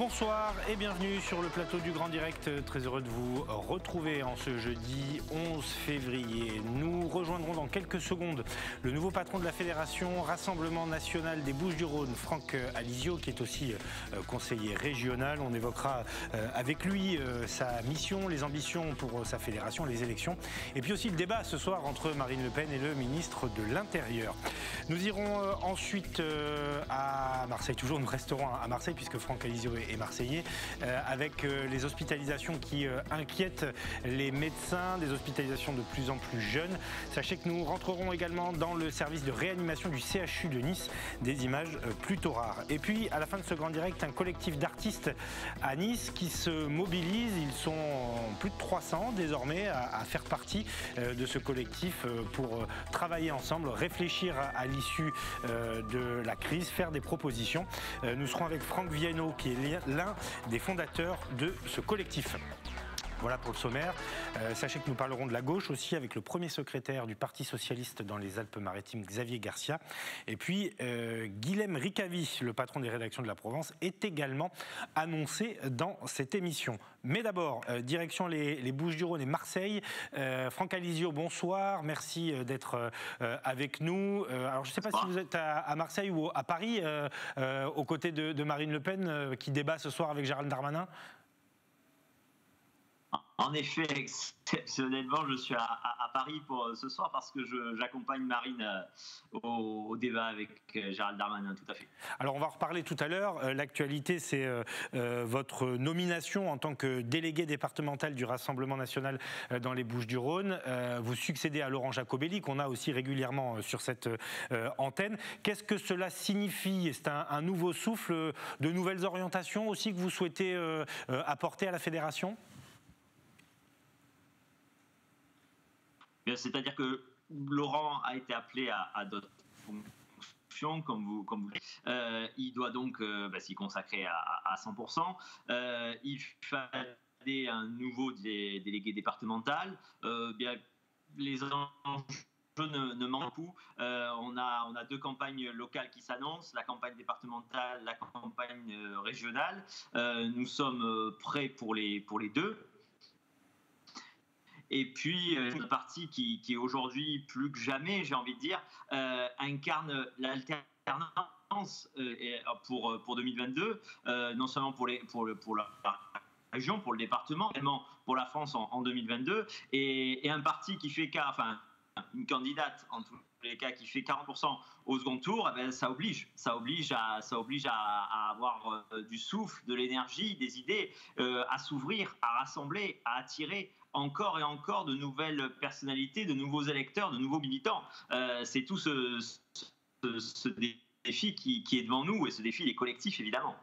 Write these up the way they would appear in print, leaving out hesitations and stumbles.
Bonsoir et bienvenue sur le plateau du Grand Direct. Très heureux de vous retrouver en ce jeudi 11 février. Nous rejoindrons dans quelques secondes le nouveau patron de la Fédération Rassemblement National des Bouches-du-Rhône, Franck Alizio, qui est aussi conseiller régional. On évoquera avec lui sa mission, les ambitions pour sa fédération, les élections, et puis aussi le débat ce soir entre Marine Le Pen et le ministre de l'Intérieur. Nous irons ensuite à Marseille, toujours nous resterons à Marseille puisque Franck Alizio est marseillais, avec les hospitalisations qui inquiètent les médecins, des hospitalisations de plus en plus jeunes. Sachez que nous rentrerons également dans le service de réanimation du CHU de Nice, des images plutôt rares. Et puis à la fin de ce Grand Direct, un collectif d'artistes à Nice qui se mobilise. Ils sont plus de 300 désormais à faire partie de ce collectif pour travailler ensemble, réfléchir à l'issue de la crise, faire des propositions. Nous serons avec Franck Viano, qui est l'un des fondateurs de ce collectif. Voilà pour le sommaire. Sachez que nous parlerons de la gauche aussi avec le premier secrétaire du Parti Socialiste dans les Alpes-Maritimes, Xavier Garcia. Et puis, Guilhem Ricavi, le patron des rédactions de la Provence, est également annoncé dans cette émission. Mais d'abord, direction les Bouches-du-Rhône et Marseille. Franck Alizio, bonsoir. Merci d'être avec nous. Alors, je ne sais pas si vous êtes à Marseille ou à Paris, aux côtés de Marine Le Pen, qui débat ce soir avec Gérald Darmanin. En effet, exceptionnellement, je suis à Paris pour ce soir parce que j'accompagne Marine au débat avec Gérald Darmanin, tout à fait. Alors on va en reparler tout à l'heure. L'actualité, c'est votre nomination en tant que délégué départemental du Rassemblement National dans les Bouches-du-Rhône. Vous succédez à Laurent Jacobelli, qu'on a aussi régulièrement sur cette antenne. Qu'est-ce que cela signifie? C'est un nouveau souffle, de nouvelles orientations aussi que vous souhaitez apporter à la fédération? C'est-à-dire que Laurent a été appelé à d'autres fonctions, comme vous il doit donc s'y consacrer à 100%. Il fallait un nouveau délégué départemental. Les enjeux ne manquent pas. On a deux campagnes locales qui s'annoncent, la campagne départementale, la campagne régionale. Nous sommes prêts pour les deux. Et puis, une partie qui aujourd'hui, plus que jamais, j'ai envie de dire, incarne l'alternance pour 2022, non seulement pour la région, pour le département, mais également pour la France en 2022, et un parti qui fait une candidate en tous les cas qui fait 40% au second tour, ça oblige à avoir du souffle, de l'énergie, des idées, à s'ouvrir, à rassembler, à attirer encore et encore de nouvelles personnalités, de nouveaux électeurs, de nouveaux militants. C'est tout ce défi qui est devant nous, et ce défi est collectif évidemment.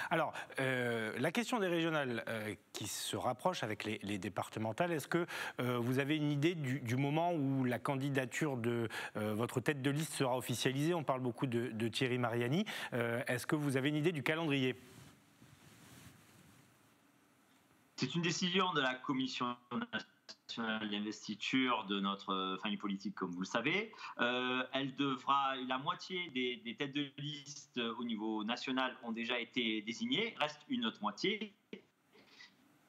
Alors, la question des régionales qui se rapproche avec les départementales, est-ce que vous avez une idée du moment où la candidature de votre tête de liste sera officialisée? On parle beaucoup de Thierry Mariani. Est-ce que vous avez une idée du calendrier? C'est une décision de la Commission nationale d'investiture de notre famille politique, comme vous le savez. La moitié des têtes de liste au niveau national ont déjà été désignées. Il reste une autre moitié.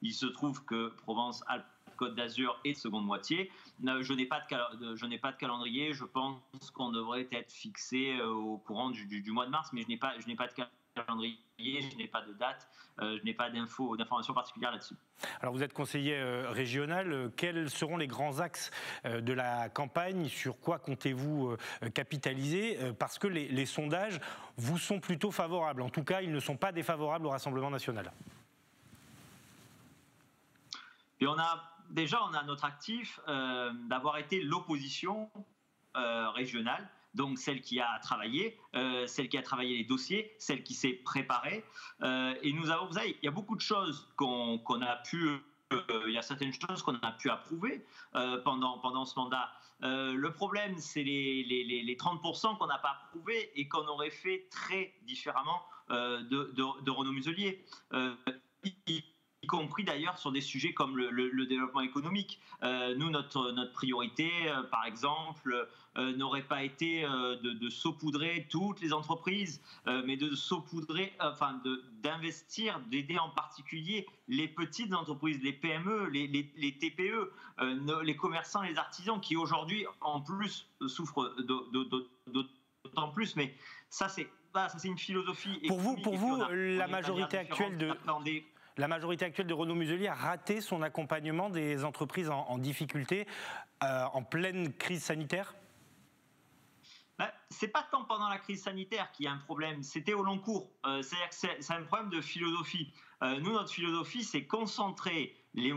Il se trouve que Provence-Alpes-Côte d'Azur est de seconde moitié. Je n'ai pas de calendrier. Je pense qu'on devrait être fixé au courant du mois de mars, mais je n'ai pas de calendrier, je n'ai pas de date, je n'ai pas d'informations particulières là-dessus. Alors vous êtes conseiller régional, quels seront les grands axes de la campagne? Sur quoi comptez-vous capitaliser? Parce que les sondages vous sont plutôt favorables, en tout cas ils ne sont pas défavorables au Rassemblement National. Et on a notre actif d'avoir été l'opposition régionale, donc celle qui a travaillé les dossiers, celle qui s'est préparée. Et vous savez, il y a beaucoup de choses qu'on a pu, il y a certaines choses qu'on a pu approuver pendant ce mandat. Le problème, c'est les 30% qu'on n'a pas approuvés et qu'on aurait fait très différemment de Renaud Muselier. compris d'ailleurs sur des sujets comme le développement économique. Nous, notre priorité, par exemple, n'aurait pas été de saupoudrer toutes les entreprises, mais de saupoudrer, d'investir, d'aider en particulier les petites entreprises, les PME, les TPE, les commerçants, les artisans, qui aujourd'hui, en plus, souffrent d'autant plus. Mais ça, c'est une philosophie. Pour vous, la majorité actuelle de Renaud Muselier a raté son accompagnement des entreprises en difficulté en pleine crise sanitaire ? C'est pas tant pendant la crise sanitaire qu'il y a un problème, c'était au long cours. C'est-à-dire que c'est un problème de philosophie. Nous, notre philosophie, c'est concentrer les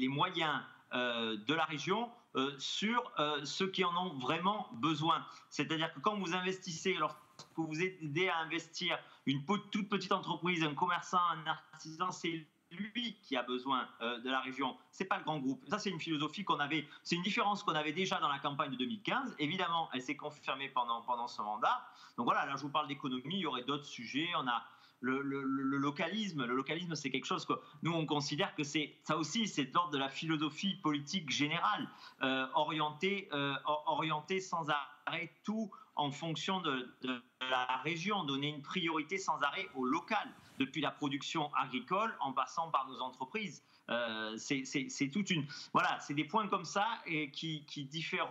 moyens de la région sur ceux qui en ont vraiment besoin. C'est-à-dire que quand vous investissez, lorsque vous aidez à investir une toute petite entreprise, un commerçant, un artisan, c'est lui qui a besoin de la région, c'est pas le grand groupe. Ça, c'est une philosophie qu'on avait, c'est une différence qu'on avait déjà dans la campagne de 2015. Évidemment, elle s'est confirmée pendant ce mandat. Donc voilà, là je vous parle d'économie, il y aurait d'autres sujets. On a le localisme. Le localisme, c'est quelque chose que nous on considère que ça aussi, c'est de l'ordre de la philosophie politique générale, orientée sans arrêt tout en fonction de la région, donner une priorité sans arrêt au local, depuis la production agricole en passant par nos entreprises. C'est toute une... Voilà, c'est des points comme ça et qui diffèrent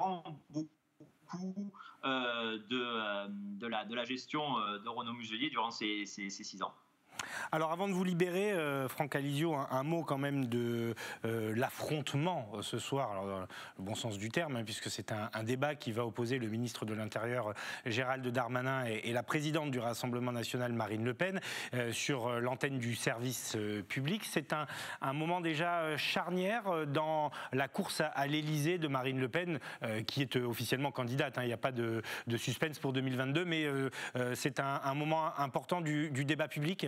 beaucoup de la gestion de Renaud Muselier durant ces 6 ans. Alors avant de vous libérer, Franck Alizio, un mot quand même de l'affrontement ce soir, alors dans le bon sens du terme, hein, puisque c'est un débat qui va opposer le ministre de l'Intérieur Gérald Darmanin et la présidente du Rassemblement national Marine Le Pen sur l'antenne du service public. C'est un moment déjà charnière dans la course à l'Élysée de Marine Le Pen, qui est officiellement candidate, hein, il n'y a pas de suspense pour 2022, mais c'est un moment important du débat public.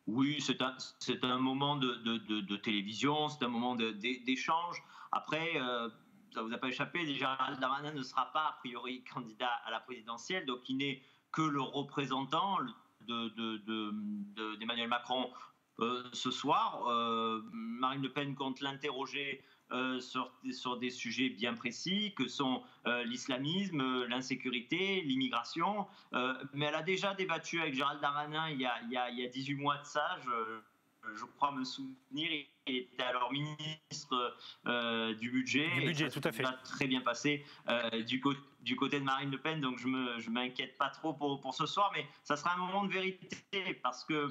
Oui, c'est un moment de télévision, c'est un moment d'échange. Après, ça ne vous a pas échappé, Gérald Darmanin ne sera pas a priori candidat à la présidentielle, donc il n'est que le représentant d'Emmanuel Macron ce soir. Marine Le Pen compte l'interroger sur des sujets bien précis que sont l'islamisme, l'insécurité, l'immigration. Mais elle a déjà débattu avec Gérald Darmanin il y a 18 mois de ça, je crois me souvenir. Il était alors ministre du budget. Du budget, tout à fait. Ça s'est très bien passé du côté de Marine Le Pen, donc je m'inquiète pas trop pour ce soir, mais ça sera un moment de vérité parce que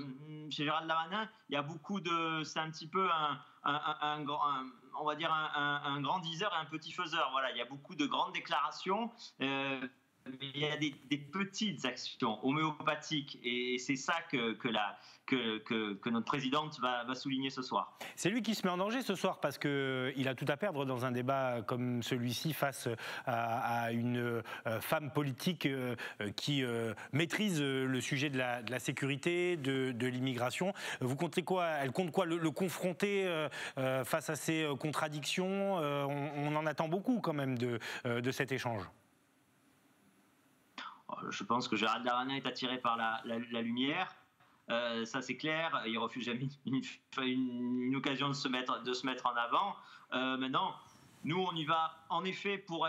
chez Gérald Darmanin, il y a beaucoup de... C'est un petit peu on va dire un grand diseur et un petit faiseur. Voilà, il y a beaucoup de grandes déclarations. Mais il y a des petites actions homéopathiques et c'est ça que notre présidente va souligner ce soir. C'est lui qui se met en danger ce soir parce qu'il a tout à perdre dans un débat comme celui-ci face à une femme politique qui maîtrise le sujet de la sécurité, de l'immigration. Vous comptez quoi? Elle compte quoi? Le confronter face à ces contradictions? On en attend beaucoup quand même de cet échange. Je pense que Gérald Darmanin est attiré par la lumière. Ça c'est clair. Il refuse jamais une occasion de se mettre en avant. Maintenant, nous on y va en effet pour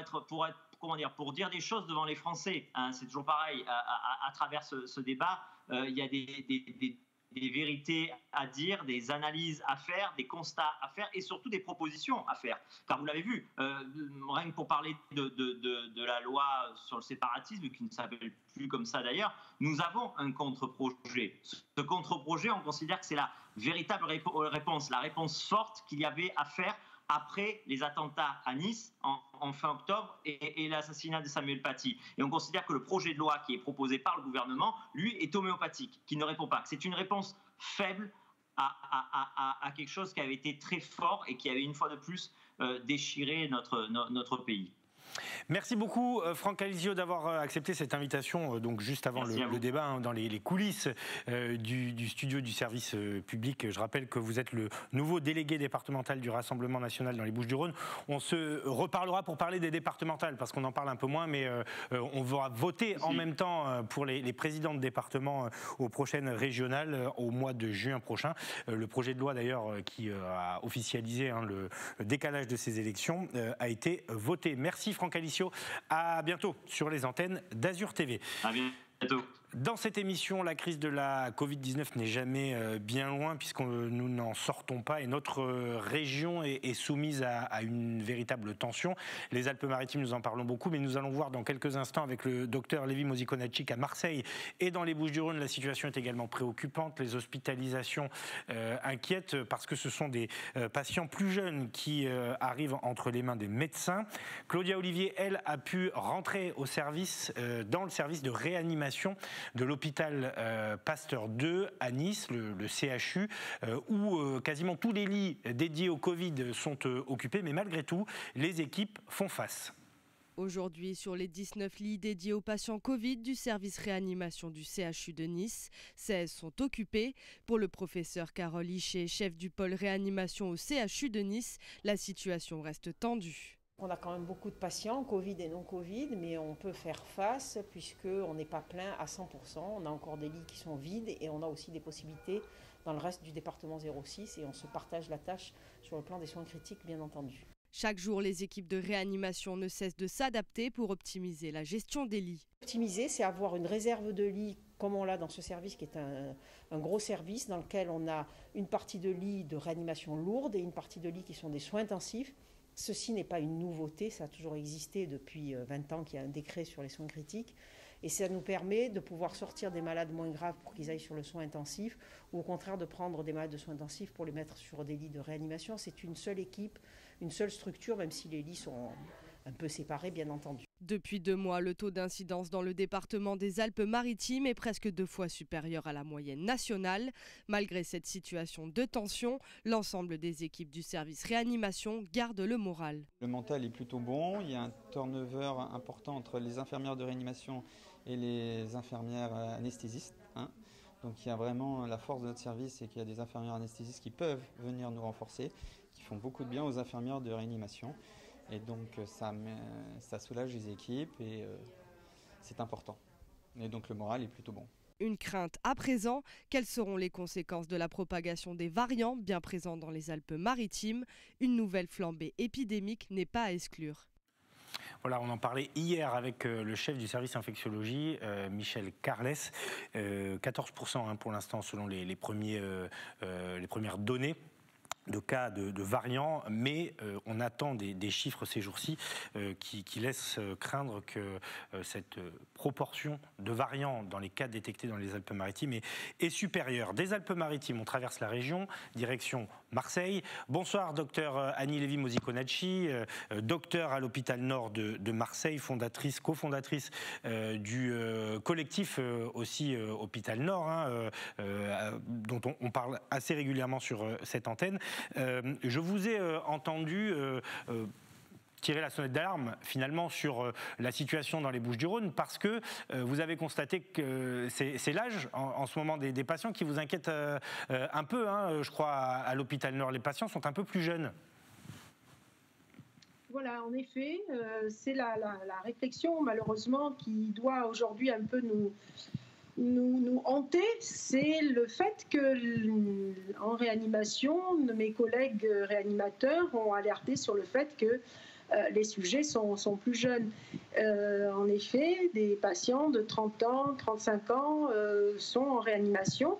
dire des choses devant les Français. Hein, c'est toujours pareil. À travers ce débat, il y a des vérités à dire, des analyses à faire, des constats à faire et surtout des propositions à faire. Car vous l'avez vu, rien que pour parler de la loi sur le séparatisme, qui ne s'appelle plus comme ça d'ailleurs, nous avons un contre-projet. Ce contre-projet, on considère que c'est la véritable réponse, la réponse forte qu'il y avait à faire après les attentats à Nice en fin octobre et l'assassinat de Samuel Paty. Et on considère que le projet de loi qui est proposé par le gouvernement, lui, est homéopathique, qui ne répond pas. C'est une réponse faible à quelque chose qui avait été très fort et qui avait une fois de plus déchiré notre pays. Merci beaucoup Franck Alizio d'avoir accepté cette invitation donc juste avant le débat dans les coulisses du studio du service public. Je rappelle que vous êtes le nouveau délégué départemental du Rassemblement national dans les Bouches-du-Rhône. On se reparlera pour parler des départementales parce qu'on en parle un peu moins, mais on va voter en même temps pour les présidents de département aux prochaines régionales au mois de juin prochain. Le projet de loi d'ailleurs qui a officialisé le décalage de ces élections a été voté. Merci Franck Alizio, à bientôt sur les antennes d'Azur TV. À bientôt. Dans cette émission, la crise de la Covid-19 n'est jamais bien loin puisque nous n'en sortons pas et notre région est soumise à une véritable tension. Les Alpes-Maritimes, nous en parlons beaucoup, mais nous allons voir dans quelques instants avec le docteur Lévi Mosikonachik à Marseille et dans les Bouches-du-Rhône, la situation est également préoccupante. Les hospitalisations inquiètent parce que ce sont des patients plus jeunes qui arrivent entre les mains des médecins. Claudia Olivier, elle, a pu rentrer au service, dans le service de réanimation de l'hôpital Pasteur 2 à Nice, le CHU, où quasiment tous les lits dédiés au Covid sont occupés, mais malgré tout, les équipes font face. Aujourd'hui, sur les 19 lits dédiés aux patients Covid du service réanimation du CHU de Nice, 16 sont occupés. Pour le professeur Carole Hichet, chef du pôle réanimation au CHU de Nice, la situation reste tendue. On a quand même beaucoup de patients, Covid et non Covid, mais on peut faire face puisqu'on n'est pas plein à 100%. On a encore des lits qui sont vides et on a aussi des possibilités dans le reste du département 06 et on se partage la tâche sur le plan des soins critiques, bien entendu. Chaque jour, les équipes de réanimation ne cessent de s'adapter pour optimiser la gestion des lits. Optimiser, c'est avoir une réserve de lits comme on l'a dans ce service qui est un gros service dans lequel on a une partie de lits de réanimation lourde et une partie de lits qui sont des soins intensifs. Ceci n'est pas une nouveauté, ça a toujours existé depuis 20 ans qu'il y a un décret sur les soins critiques. Et ça nous permet de pouvoir sortir des malades moins graves pour qu'ils aillent sur le soin intensif ou au contraire de prendre des malades de soins intensifs pour les mettre sur des lits de réanimation. C'est une seule équipe, une seule structure, même si les lits sont un peu séparés, bien entendu. Depuis 2 mois, le taux d'incidence dans le département des Alpes-Maritimes est presque 2 fois supérieur à la moyenne nationale. Malgré cette situation de tension, l'ensemble des équipes du service réanimation gardent le moral. Le mental est plutôt bon, il y a un turnover important entre les infirmières de réanimation et les infirmières anesthésistes. Donc il y a vraiment la force de notre service, c'est qu'il y a des infirmières anesthésistes qui peuvent venir nous renforcer, qui font beaucoup de bien aux infirmières de réanimation. Et donc ça soulage les équipes et c'est important. Et donc le moral est plutôt bon. Une crainte à présent, quelles seront les conséquences de la propagation des variants bien présents dans les Alpes-Maritimes? Une nouvelle flambée épidémique n'est pas à exclure. Voilà, on en parlait hier avec le chef du service infectiologie, Michel Carles. 14% pour l'instant selon les premières données de cas de variants, mais on attend des chiffres ces jours-ci qui laissent craindre que cette proportion de variants dans les cas détectés dans les Alpes-Maritimes est supérieure. Des Alpes-Maritimes, on traverse la région, direction Marseille. Bonsoir, docteur Annie Lévi Mosikonachik, docteur à l'hôpital Nord de Marseille, cofondatrice du collectif aussi Hôpital Nord, dont on parle assez régulièrement sur cette antenne. Je vous ai entendu tirer la sonnette d'alarme finalement sur la situation dans les Bouches-du-Rhône parce que vous avez constaté que c'est l'âge en ce moment des patients qui vous inquiète un peu, je crois, à l'hôpital Nord. Les patients sont un peu plus jeunes. Voilà, en effet, c'est la réflexion malheureusement qui doit aujourd'hui un peu nous hanter, c'est le fait que en réanimation, mes collègues réanimateurs ont alerté sur le fait que les sujets sont plus jeunes. En effet, des patients de 30 ans, 35 ans sont en réanimation.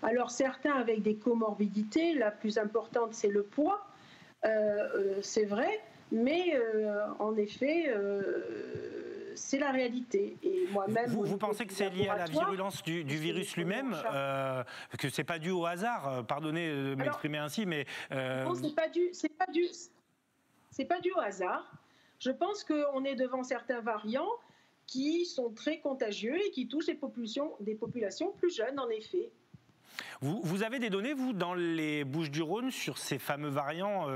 Alors certains avec des comorbidités, la plus importante c'est le poids, c'est vrai, mais en effet... c'est la réalité. Et moi-même, vous pensez que c'est lié à la virulence du virus lui-même, que c'est pas dû au hasard? Pardonnez de m'exprimer ainsi, mais non, c'est pas dû au hasard. Je pense qu'on est devant certains variants qui sont très contagieux et qui touchent des populations plus jeunes, en effet. Vous avez des données, vous, dans les Bouches-du-Rhône, sur ces fameux variants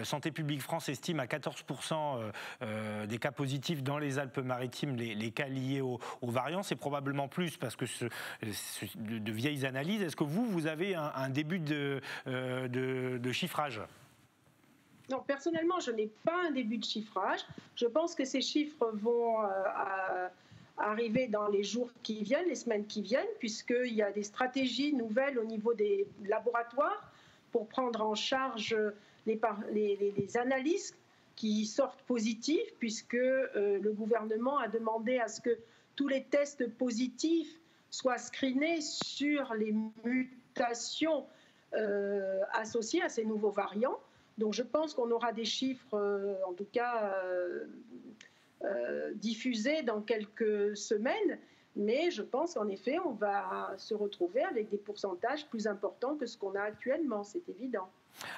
Santé publique France estime à 14% des cas positifs dans les Alpes-Maritimes, les cas liés aux variants. C'est probablement plus parce que de vieilles analyses. Est-ce que vous avez un début de chiffrage ? Non, personnellement, je n'ai pas un début de chiffrage. Je pense que ces chiffres vont arriver dans les jours qui viennent, les semaines qui viennent, puisqu'il y a des stratégies nouvelles au niveau des laboratoires pour prendre en charge les analyses qui sortent positives, puisque le gouvernement a demandé à ce que tous les tests positifs soient screenés sur les mutations associées à ces nouveaux variants. Donc je pense qu'on aura des chiffres, en tout cas diffusés dans quelques semaines, mais je pense qu'en effet, on va se retrouver avec des pourcentages plus importants que ce qu'on a actuellement, c'est évident.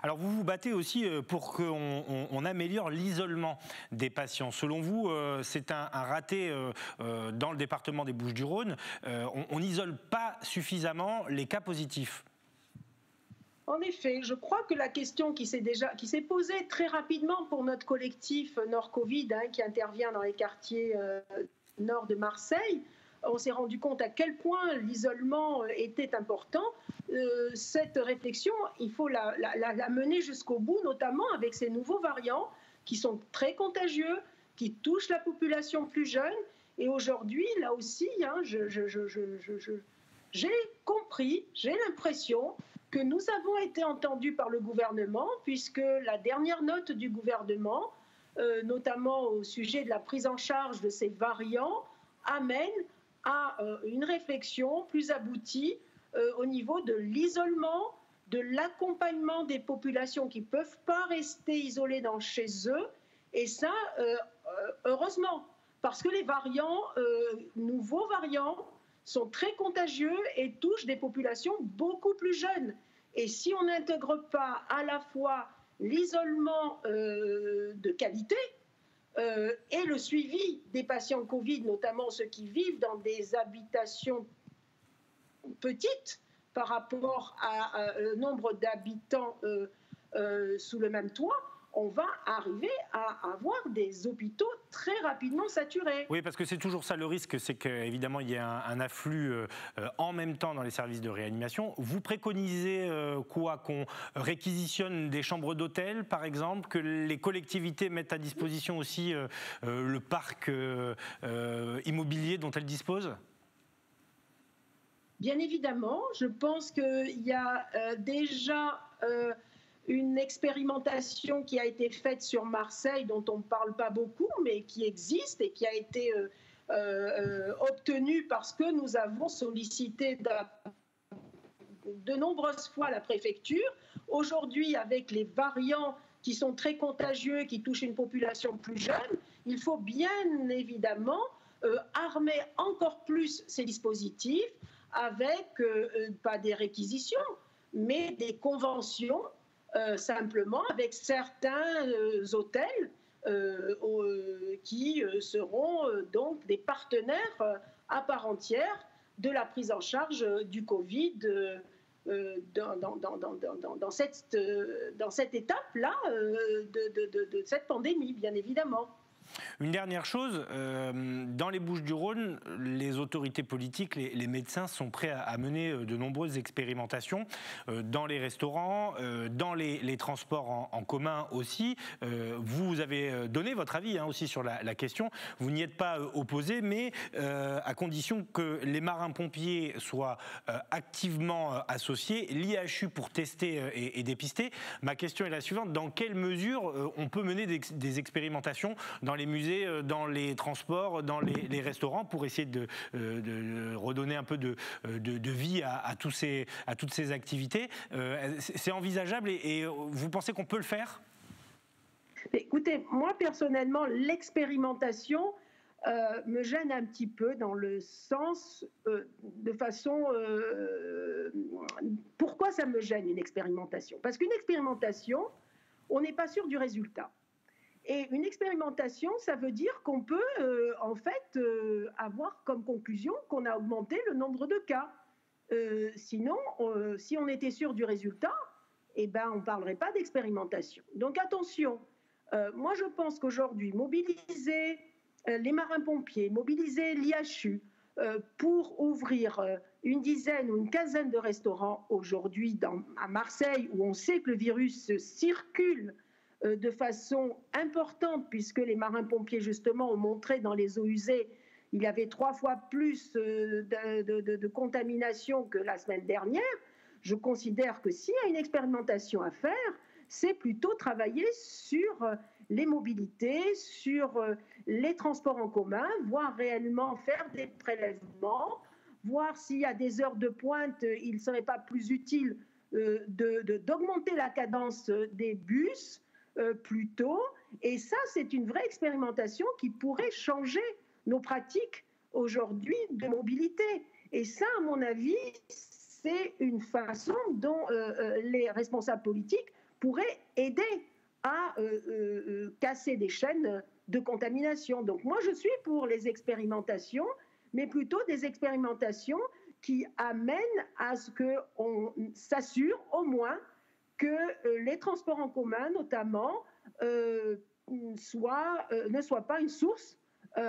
Alors vous vous battez aussi pour qu'on améliore l'isolement des patients. Selon vous, c'est un raté dans le département des Bouches-du-Rhône. On n'isole pas suffisamment les cas positifs. En effet, je crois que la question qui s'est posée très rapidement pour notre collectif Nord Covid, qui intervient dans les quartiers nord de Marseille, on s'est rendu compte à quel point l'isolement était important. Cette réflexion, il faut la mener jusqu'au bout, notamment avec ces nouveaux variants qui sont très contagieux, qui touchent la population plus jeune. Et aujourd'hui, là aussi, j'ai compris, j'ai l'impression que nous avons été entendus par le gouvernement, puisque la dernière note du gouvernement, notamment au sujet de la prise en charge de ces variants, amène à une réflexion plus aboutie au niveau de l'isolement, de l'accompagnement des populations qui ne peuvent pas rester isolées chez eux. Et ça, heureusement, parce que les variants, nouveaux variants, sont très contagieux et touchent des populations beaucoup plus jeunes. Et si on n'intègre pas à la fois l'isolement de qualité et le suivi des patients Covid, notamment ceux qui vivent dans des habitations petites par rapport à nombre d'habitants sous le même toit, on va arriver à avoir des hôpitaux très rapidement saturés. Oui, parce que c'est toujours ça le risque, c'est qu'évidemment il y a un afflux en même temps dans les services de réanimation. Vous préconisez quoi? Qu'on réquisitionne des chambres d'hôtel, par exemple, que les collectivités mettent à disposition aussi le parc immobilier dont elles disposent? Bien évidemment, je pense qu'il y a déjà une expérimentation qui a été faite sur Marseille, dont on ne parle pas beaucoup, mais qui existe et qui a été obtenue parce que nous avons sollicité de nombreuses fois la préfecture. Aujourd'hui, avec les variants qui sont très contagieux, qui touchent une population plus jeune, il faut bien évidemment armer encore plus ces dispositifs avec, pas des réquisitions, mais des conventions simplement avec certains hôtels qui seront donc des partenaires à part entière de la prise en charge du Covid dans cette étape-là de cette pandémie, bien évidemment. Une dernière chose, dans les Bouches-du-Rhône, les autorités politiques, les médecins sont prêts à mener de nombreuses expérimentations dans les restaurants, dans les transports en commun aussi. Vous avez donné votre avis aussi sur la question. Vous n'y êtes pas opposé, mais à condition que les marins-pompiers soient activement associés, l'IHU pour tester et dépister. Ma question est la suivante, dans quelle mesure on peut mener des expérimentations dans les musées, dans les transports, dans les restaurants pour essayer de redonner un peu de vie à toutes ces activités? C'est envisageable et vous pensez qu'on peut le faire? Écoutez, moi personnellement, l'expérimentation me gêne un petit peu dans le sens de façon... Pourquoi ça me gêne une expérimentation? Parce qu'une expérimentation, on n'est pas sûr du résultat. Et une expérimentation, ça veut dire qu'on peut en fait avoir comme conclusion qu'on a augmenté le nombre de cas. Sinon, si on était sûr du résultat, eh ben, on ne parlerait pas d'expérimentation. Donc attention, moi je pense qu'aujourd'hui, mobiliser les marins-pompiers, mobiliser l'IHU pour ouvrir une dizaine ou une quinzaine de restaurants aujourd'hui à Marseille, où on sait que le virus circule de façon importante, puisque les marins-pompiers justement ont montré dans les eaux usées il y avait 3 fois plus de contamination que la semaine dernière. Je considère que s'il y a une expérimentation à faire, c'est plutôt travailler sur les mobilités, sur les transports en commun, voire réellement faire des prélèvements, voir s'il y a des heures de pointe, il ne serait pas plus utile d'augmenter la cadence des bus plus tôt. Et ça, c'est une vraie expérimentation qui pourrait changer nos pratiques aujourd'hui de mobilité. Et ça, à mon avis, c'est une façon dont les responsables politiques pourraient aider à casser des chaînes de contamination. Donc moi, je suis pour les expérimentations, mais plutôt des expérimentations qui amènent à ce qu'on s'assure au moins que les transports en commun, notamment, ne soient pas une source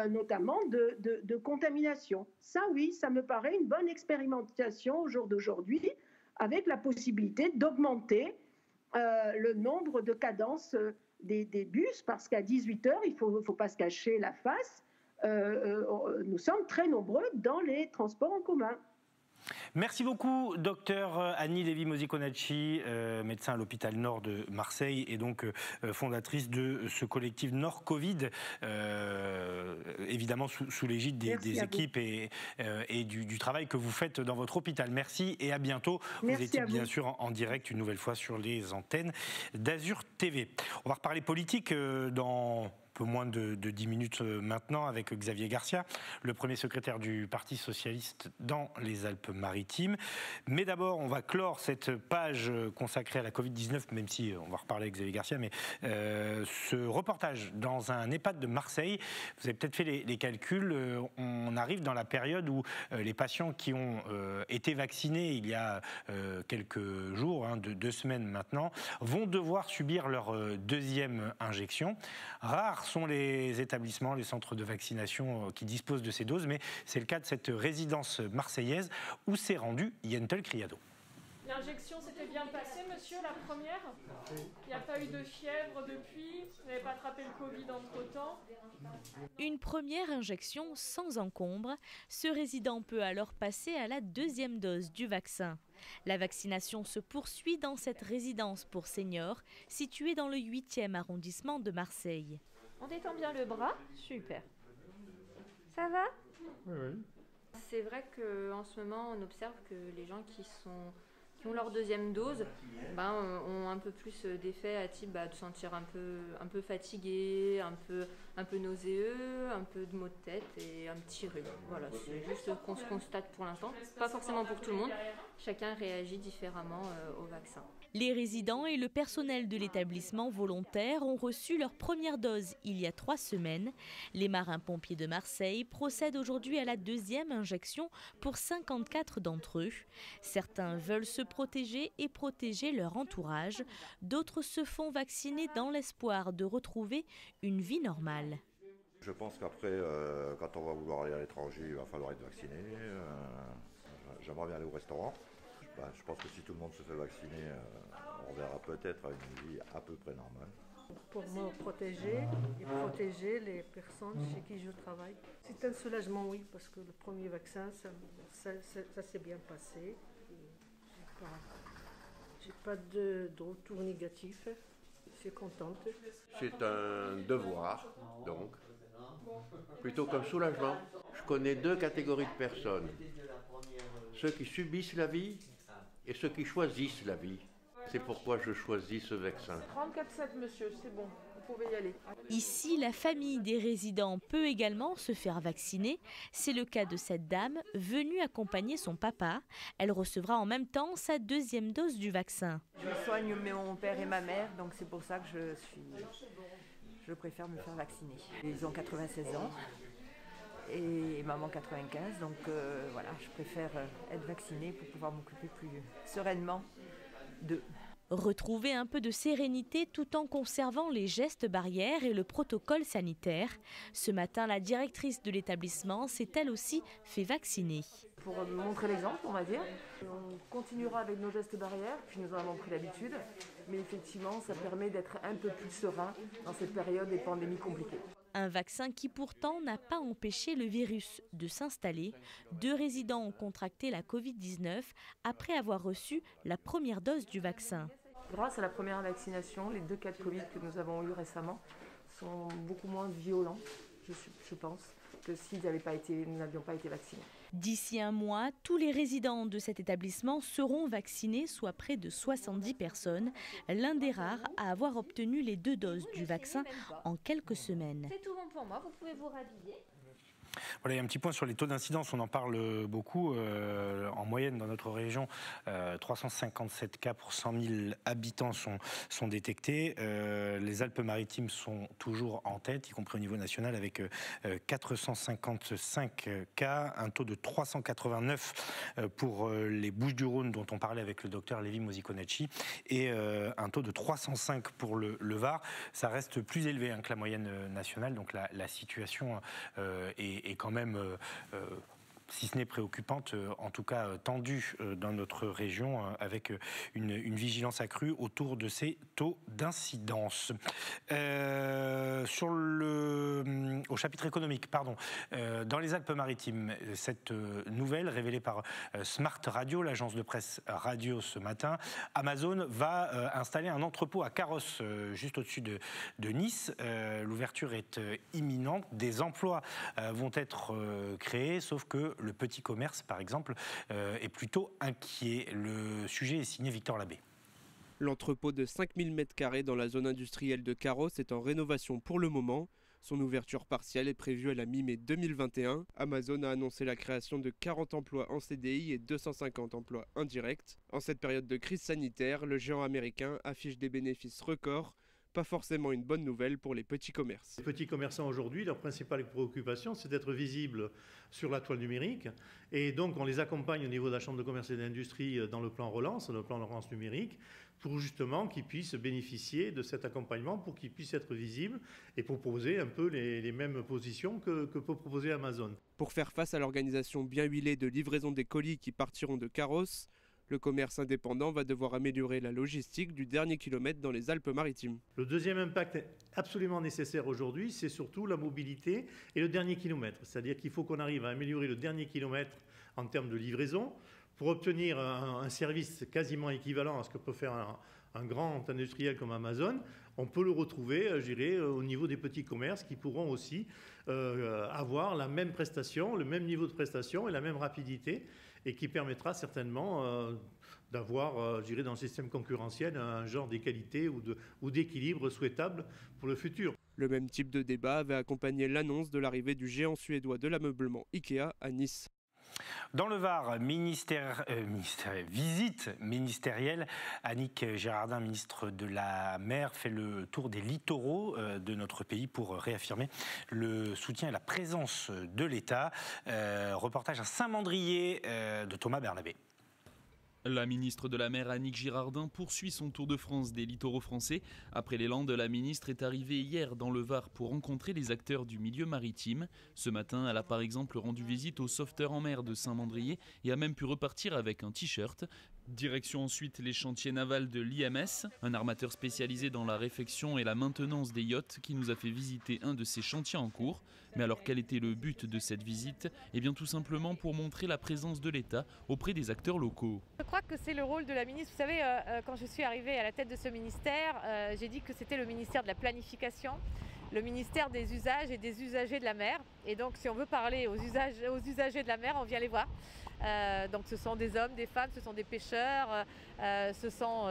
notamment de contamination. Ça, oui, ça me paraît une bonne expérimentation au jour d'aujourd'hui, avec la possibilité d'augmenter le nombre de cadences des bus, parce qu'à 18h, il ne faut pas se cacher la face, nous sommes très nombreux dans les transports en commun. Merci beaucoup, docteur Annie Lévy-Mosiconacci, médecin à l'hôpital Nord de Marseille et donc fondatrice de ce collectif Nord Covid, évidemment sous l'égide des équipes et du travail que vous faites dans votre hôpital. Merci et à bientôt. Vous étiez bien sûr en direct une nouvelle fois sur les antennes d'Azur TV. On va reparler politique dans peu moins de 10 minutes maintenant avec Xavier Garcia, le premier secrétaire du Parti socialiste dans les Alpes-Maritimes. Mais d'abord, on va clore cette page consacrée à la Covid-19, même si on va reparler avec Xavier Garcia, mais ce reportage dans un EHPAD de Marseille, vous avez peut-être fait les calculs, on arrive dans la période où les patients qui ont été vaccinés il y a quelques jours, 2 semaines maintenant, vont devoir subir leur deuxième injection. Rares sont les établissements, les centres de vaccination qui disposent de ces doses, mais c'est le cas de cette résidence marseillaise où s'est rendu Yentel Criado. L'injection s'était bien passée, monsieur, la première? Il n'y a pas eu de fièvre depuis? Vous n'avez pas attrapé le Covid entre-temps? Une première injection sans encombre. Ce résident peut alors passer à la deuxième dose du vaccin. La vaccination se poursuit dans cette résidence pour seniors située dans le 8e arrondissement de Marseille. On détend bien le bras, super. Ça va? Oui. C'est vrai qu'en ce moment, on observe que les gens qui ont leur deuxième dose ont un peu plus d'effets à type de sentir un peu fatigué, un peu nauséeux, un peu de maux de tête et un petit rhume. Voilà, c'est juste qu'on se constate pour l'instant. Pas forcément pour tout le monde. Chacun réagit différemment au vaccin. Les résidents et le personnel de l'établissement volontaire ont reçu leur première dose il y a 3 semaines. Les marins-pompiers de Marseille procèdent aujourd'hui à la deuxième injection pour 54 d'entre eux. Certains veulent se protéger et protéger leur entourage. D'autres se font vacciner dans l'espoir de retrouver une vie normale. Je pense qu'après, quand on va vouloir aller à l'étranger, il va falloir être vacciné. J'aimerais bien aller au restaurant. Je pense que si tout le monde se fait vacciner, on verra peut-être une vie à peu près normale. Pour me protéger et protéger les personnes chez qui je travaille. C'est un soulagement, oui, parce que le premier vaccin, ça s'est bien passé. J'ai pas de retour négatif. Je suis contente. C'est un devoir, donc, plutôt qu'un soulagement. Je connais 2 catégories de personnes. Ceux qui subissent la vie et ceux qui choisissent la vie. C'est pourquoi je choisis ce vaccin. 34,7 monsieur, c'est bon, vous pouvez y aller. Ici, la famille des résidents peut également se faire vacciner. C'est le cas de cette dame venue accompagner son papa. Elle recevra en même temps sa deuxième dose du vaccin. Je soigne mon père et ma mère, donc c'est pour ça que je préfère me faire vacciner. Ils ont 96 ans. et maman 95, donc voilà, je préfère être vaccinée pour pouvoir m'occuper plus sereinement d'eux. Retrouver un peu de sérénité tout en conservant les gestes barrières et le protocole sanitaire. Ce matin, la directrice de l'établissement s'est elle aussi fait vacciner. Pour montrer l'exemple, on va dire. On continuera avec nos gestes barrières, puis nous en avons pris l'habitude. Mais effectivement, ça permet d'être un peu plus serein dans cette période des pandémies compliquées. Un vaccin qui pourtant n'a pas empêché le virus de s'installer. 2 résidents ont contracté la Covid-19 après avoir reçu la première dose du vaccin. Grâce à la première vaccination, les 2 cas de Covid que nous avons eus récemment sont beaucoup moins violents, je pense, que si nous n'avions pas été vaccinés. D'ici un mois, tous les résidents de cet établissement seront vaccinés, soit près de 70 personnes, l'un des rares à avoir obtenu les 2 doses du vaccin en quelques semaines. C'est tout bon pour moi, vous pouvez vous rhabiller. Voilà, il y a un petit point sur les taux d'incidence, on en parle beaucoup. En moyenne, dans notre région, 357 cas pour 100 000 habitants sont détectés. Les Alpes-Maritimes sont toujours en tête, y compris au niveau national, avec 455 cas, un taux de 389 pour les Bouches-du-Rhône, dont on parlait avec le docteur Lévi Mosiconacci, et un taux de 305 pour le Var. Ça reste plus élevé que la moyenne nationale, donc la situation est quand même, si ce n'est préoccupante, en tout cas tendue dans notre région, avec une vigilance accrue autour de ces taux d'incidence. Au chapitre économique, dans les Alpes-Maritimes, cette nouvelle révélée par Smart Radio, l'agence de presse radio ce matin, Amazon va installer un entrepôt à Carros, juste au-dessus de Nice. L'ouverture est imminente, des emplois vont être créés, sauf que le petit commerce, par exemple, est plutôt inquiet. Le sujet est signé Victor Labbé. L'entrepôt de 5000 m² dans la zone industrielle de Carros est en rénovation pour le moment. Son ouverture partielle est prévue à la mi-mai 2021. Amazon a annoncé la création de 40 emplois en CDI et 250 emplois indirects. En cette période de crise sanitaire, le géant américain affiche des bénéfices records. Pas forcément une bonne nouvelle pour les petits commerces. Les petits commerçants aujourd'hui, leur principale préoccupation, c'est d'être visibles sur la toile numérique. Et donc, on les accompagne au niveau de la Chambre de commerce et d'industrie dans le plan relance numérique, pour justement qu'ils puissent bénéficier de cet accompagnement, pour qu'ils puissent être visibles et proposer un peu les mêmes positions que peut proposer Amazon. Pour faire face à l'organisation bien huilée de livraison des colis qui partiront de Carros, le commerce indépendant va devoir améliorer la logistique du dernier kilomètre dans les Alpes-Maritimes. Le deuxième impact absolument nécessaire aujourd'hui, c'est surtout la mobilité et le dernier kilomètre. C'est-à-dire qu'il faut qu'on arrive à améliorer le dernier kilomètre en termes de livraison pour obtenir un service quasiment équivalent à ce que peut faire un grand industriel comme Amazon. On peut le retrouver, je dirais, au niveau des petits commerces qui pourront aussi avoir la même prestation, le même niveau de prestation et la même rapidité, et qui permettra certainement d'avoir, je dirais, dans le système concurrentiel, un genre d'égalité ou d'équilibre souhaitable pour le futur. Le même type de débat avait accompagné l'annonce de l'arrivée du géant suédois de l'ameublement IKEA à Nice. Dans le Var, visite ministérielle, Annick Girardin, ministre de la Mer, fait le tour des littoraux de notre pays pour réaffirmer le soutien et la présence de l'État. Reportage à Saint-Mandrier de Thomas Bernabé. La ministre de la Mer Annick Girardin poursuit son tour de France des littoraux français. Après les Landes, la ministre est arrivée hier dans le Var pour rencontrer les acteurs du milieu maritime. Ce matin, elle a par exemple rendu visite au sauveteur en mer de Saint-Mandrier et a même pu repartir avec un t-shirt. Direction ensuite les chantiers navals de l'IMS, un armateur spécialisé dans la réfection et la maintenance des yachts qui nous a fait visiter un de ces chantiers en cours. Mais alors quel était le but de cette visite ? Eh bien tout simplement pour montrer la présence de l'État auprès des acteurs locaux. Je crois que c'est le rôle de la ministre. Vous savez, quand je suis arrivée à la tête de ce ministère, j'ai dit que c'était le ministère de la planification, le ministère des usages et des usagers de la mer. Et donc si on veut parler aux usagers de la mer, on vient les voir. Donc ce sont des hommes, des femmes, ce sont des pêcheurs, ce sont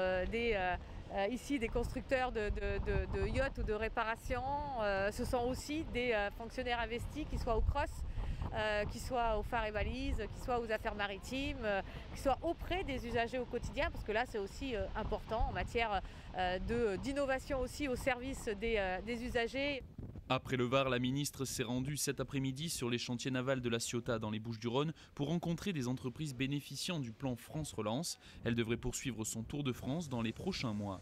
ici des constructeurs de yachts ou de réparation, ce sont aussi des fonctionnaires investis, qui soient au CROSS, qui soient aux phares et balises, qui soient aux affaires maritimes, qui soient auprès des usagers au quotidien, parce que là c'est aussi important en matière d'innovation aussi au service des usagers. Après le Var, la ministre s'est rendue cet après-midi sur les chantiers navals de la Ciotat dans les Bouches-du-Rhône pour rencontrer des entreprises bénéficiant du plan France Relance. Elle devrait poursuivre son tour de France dans les prochains mois.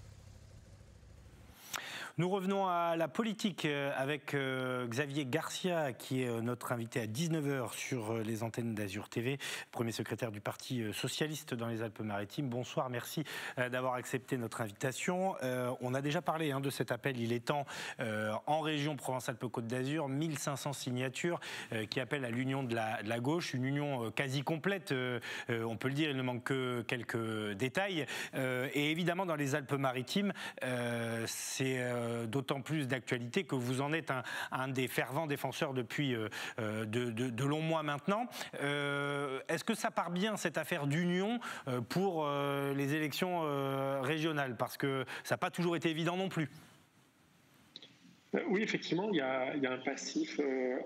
Nous revenons à la politique avec Xavier Garcia qui est notre invité à 19h sur les antennes d'Azur TV, premier secrétaire du Parti socialiste dans les Alpes-Maritimes. Bonsoir, merci d'avoir accepté notre invitation. On a déjà parlé de cet appel, il est temps, en région Provence-Alpes-Côte d'Azur, 1500 signatures qui appellent à l'union de la gauche, une union quasi complète, on peut le dire, il ne manque que quelques détails. Et évidemment dans les Alpes-Maritimes, c'est d'autant plus d'actualité que vous en êtes un des fervents défenseurs depuis de longs mois maintenant. Est-ce que ça part bien cette affaire d'union pour les élections régionales? Parce que ça n'a pas toujours été évident non plus. Oui, effectivement, il y a un passif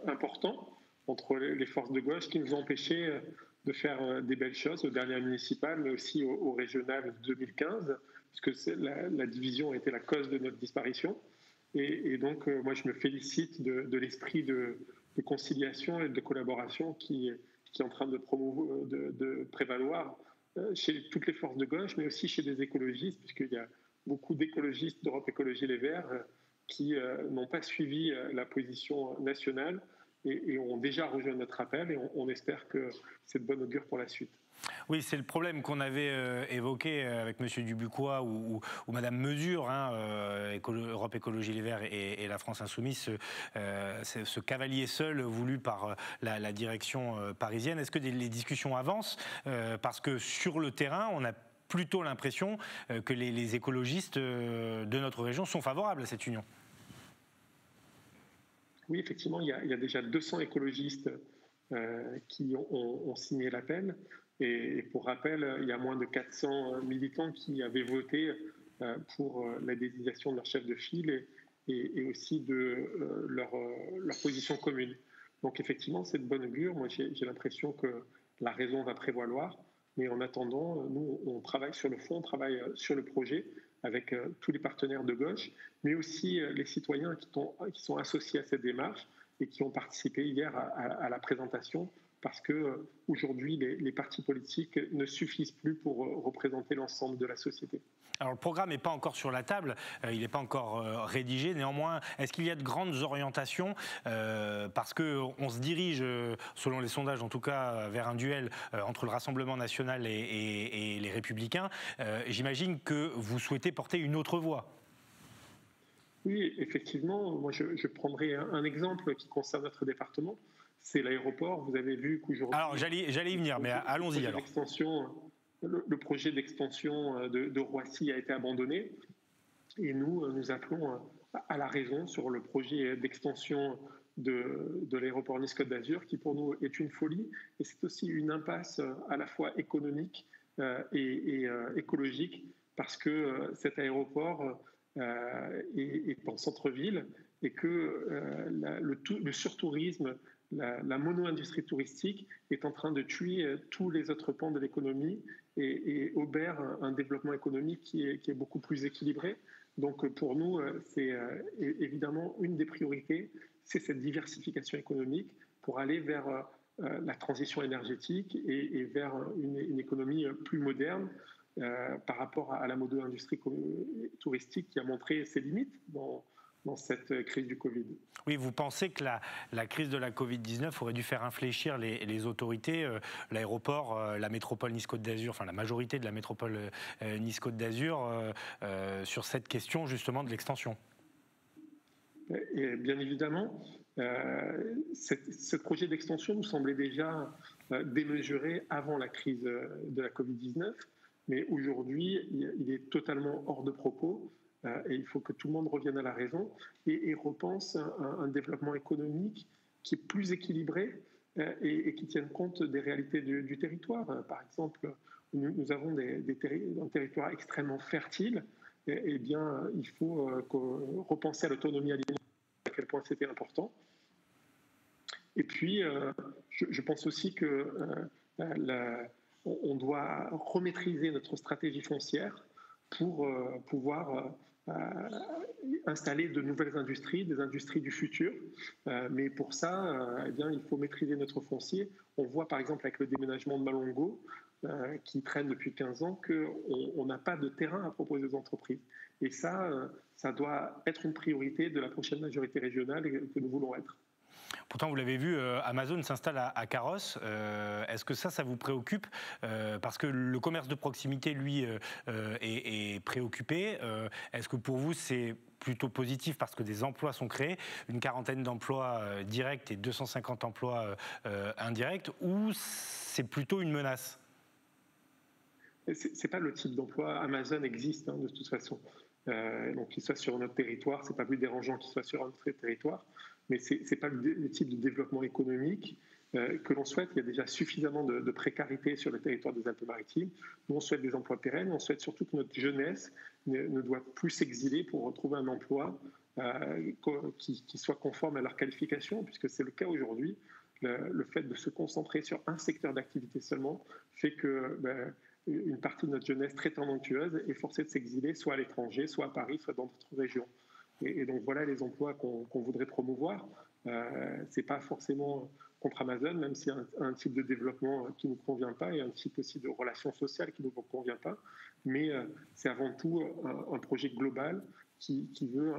important entre les forces de gauche qui nous ont empêchés de faire des belles choses aux dernières municipales, mais aussi au régional 2015, puisque la division a été la cause de notre disparition. Et donc, moi, je me félicite de l'esprit de conciliation et de collaboration qui est en train de prévaloir chez toutes les forces de gauche, mais aussi chez des écologistes, puisqu'il y a beaucoup d'écologistes d'Europe Écologie Les Verts qui n'ont pas suivi la position nationale et ont déjà rejoint notre appel, et on espère que c'est de bon augure pour la suite. Oui, c'est le problème qu'on avait évoqué avec M. Dubuquois ou Mme Mesure, Europe Écologie Les Verts et la France Insoumise, ce cavalier seul voulu par la direction parisienne. Est-ce que les discussions avancent? Parce que sur le terrain, on a plutôt l'impression que les écologistes de notre région sont favorables à cette union. Oui, effectivement, il y a déjà 200 écologistes qui ont signé l'appel. Et pour rappel, il y a moins de 400 militants qui avaient voté pour la désignation de leur chef de file et aussi de leur position commune. Donc effectivement, c'est de bonne augure. Moi, j'ai l'impression que la raison va prévaloir. Mais en attendant, nous, on travaille sur le fond, on travaille sur le projet avec tous les partenaires de gauche, mais aussi les citoyens qui sont associés à cette démarche et qui ont participé hier à la présentation, parce qu'aujourd'hui, les partis politiques ne suffisent plus pour représenter l'ensemble de la société. Alors le programme n'est pas encore sur la table, il n'est pas encore rédigé. Néanmoins, est-ce qu'il y a de grandes orientations parce qu'on se dirige, selon les sondages en tout cas, vers un duel entre le Rassemblement national et les Républicains. J'imagine que vous souhaitez porter une autre voix. Oui, effectivement. Moi, je prendrai un exemple qui concerne notre département. C'est l'aéroport. Vous avez vu qu'aujourd'hui... Alors, j'allais y venir, mais allons-y alors. Le projet d'extension de Roissy a été abandonné. Et nous appelons à la raison sur le projet d'extension de l'aéroport Nice-Côte d'Azur, qui pour nous est une folie. Et c'est aussi une impasse à la fois économique et écologique, parce que cet aéroport est en centre-ville et que le surtourisme, la mono-industrie touristique est en train de tuer tous les autres pans de l'économie et obère un développement économique qui est beaucoup plus équilibré. Donc pour nous, c'est évidemment une des priorités, c'est cette diversification économique pour aller vers la transition énergétique et vers une économie plus moderne par rapport à la mono-industrie touristique qui a montré ses limites dans cette crise du Covid. Oui, vous pensez que la crise de la Covid-19 aurait dû faire infléchir les autorités, l'aéroport, la métropole Nice-Côte d'Azur, enfin la majorité de la métropole Nice-Côte d'Azur, sur cette question justement de l'extension? Et bien évidemment, ce projet d'extension nous semblait déjà démesuré avant la crise de la Covid-19, mais aujourd'hui, il est totalement hors de propos. Et il faut que tout le monde revienne à la raison et repense un développement économique qui est plus équilibré et qui tienne compte des réalités du territoire. Par exemple, nous avons un territoire extrêmement fertile, et bien il faut repenser à l'autonomie alimentaire, à quel point c'était important. Et puis, je pense aussi qu'on doit remaîtriser notre stratégie foncière pour pouvoir installer de nouvelles industries, des industries du futur. Mais pour ça, eh bien, il faut maîtriser notre foncier. On voit par exemple avec le déménagement de Malongo, qui traîne depuis 15 ans, qu'on n'a pas de terrain à proposer aux entreprises. Et ça doit être une priorité de la prochaine majorité régionale que nous voulons être. Pourtant, vous l'avez vu, Amazon s'installe à Carrosse. Est-ce que ça vous préoccupe ? Parce que le commerce de proximité, lui, est préoccupé. Est-ce que pour vous, c'est plutôt positif parce que des emplois sont créés, une quarantaine d'emplois directs et 250 emplois indirects, ou c'est plutôt une menace ? C'est pas le type d'emploi. Amazon existe de toute façon. Donc qu'il soit sur notre territoire, c'est pas plus dérangeant qu'il soit sur un autre territoire, mais c'est pas le type de développement économique que l'on souhaite. Il y a déjà suffisamment de précarité sur le territoire des Alpes-Maritimes. Nous, on souhaite des emplois pérennes. On souhaite surtout que notre jeunesse ne doit plus s'exiler pour retrouver un emploi qui soit conforme à leur qualification, puisque c'est le cas aujourd'hui. Le fait de se concentrer sur un secteur d'activité seulement fait que une partie de notre jeunesse très talentueuse est forcée de s'exiler, soit à l'étranger, soit à Paris, soit dans d'autres régions. Et donc voilà les emplois qu'on voudrait promouvoir. C'est pas forcément contre Amazon, même s'il y a un type de développement qui ne nous convient pas et un type aussi de relations sociales qui ne nous convient pas. Mais c'est avant tout un projet global qui veut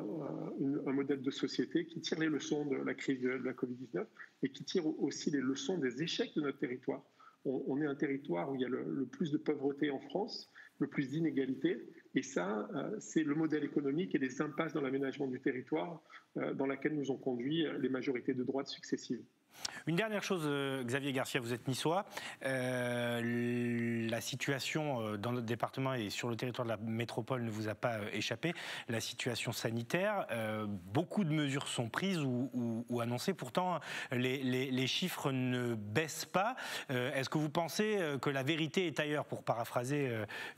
un modèle de société qui tire les leçons de la crise de la Covid-19 et qui tire aussi les leçons des échecs de notre territoire. On est un territoire où il y a le plus de pauvreté en France, le plus d'inégalités, et ça, c'est le modèle économique et les impasses dans l'aménagement du territoire dans laquelle nous ont conduit les majorités de droite successives. Une dernière chose, Xavier Garcia, vous êtes niçois. La situation dans notre département et sur le territoire de la métropole ne vous a pas échappé. La situation sanitaire, beaucoup de mesures sont prises ou annoncées. Pourtant, les chiffres ne baissent pas. Est-ce que vous pensez que la vérité est ailleurs, pour paraphraser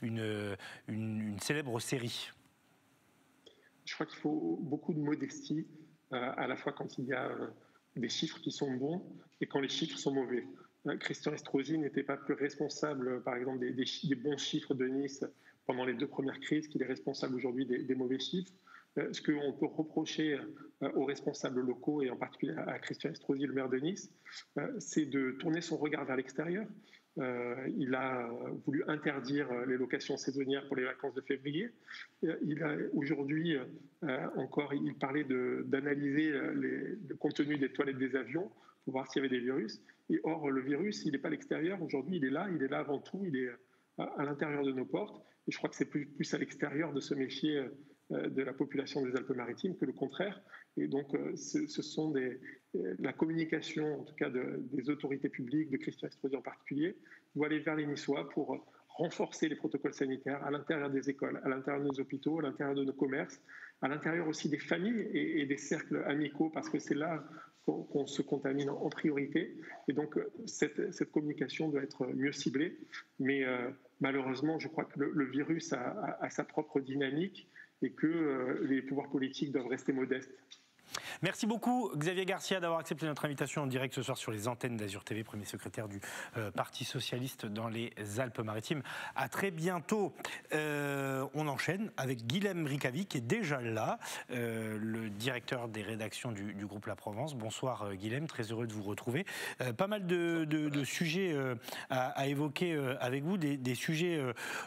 une célèbre série ? Je crois qu'il faut beaucoup de modestie, à la fois quand il y a des chiffres qui sont bons et quand les chiffres sont mauvais. Christian Estrosi n'était pas plus responsable, par exemple, des bons chiffres de Nice pendant les 2 premières crises qu'il est responsable aujourd'hui des mauvais chiffres. Ce qu'on peut reprocher aux responsables locaux, et en particulier à Christian Estrosi, le maire de Nice, c'est de tourner son regard vers l'extérieur. Il a voulu interdire les locations saisonnières pour les vacances de février. Aujourd'hui, encore, il parlait d'analyser le contenu des toilettes des avions pour voir s'il y avait des virus. Et or, le virus, il n'est pas à l'extérieur. Aujourd'hui, il est là avant tout. Il est à l'intérieur de nos portes. Et je crois que c'est plus à l'extérieur de se méfier de la population des Alpes-Maritimes que le contraire. Et donc, ce sont la communication, en tout cas des autorités publiques, de Christian Estrosi en particulier, doit aller vers les Niçois pour renforcer les protocoles sanitaires à l'intérieur des écoles, à l'intérieur de nos hôpitaux, à l'intérieur de nos commerces, à l'intérieur aussi des familles et des cercles amicaux, parce que c'est là qu'on se contamine en priorité. Et donc, cette communication doit être mieux ciblée. Mais malheureusement, je crois que le virus a sa propre dynamique et que les pouvoirs politiques doivent rester modestes. Merci beaucoup Xavier Garcia d'avoir accepté notre invitation en direct ce soir sur les antennes d'Azur TV, premier secrétaire du Parti Socialiste dans les Alpes-Maritimes. À très bientôt. On enchaîne avec Guilhem Rickavi qui est déjà là, le directeur des rédactions du groupe La Provence. Bonsoir Guilhem, très heureux de vous retrouver. Pas mal de sujets à évoquer avec vous, des sujets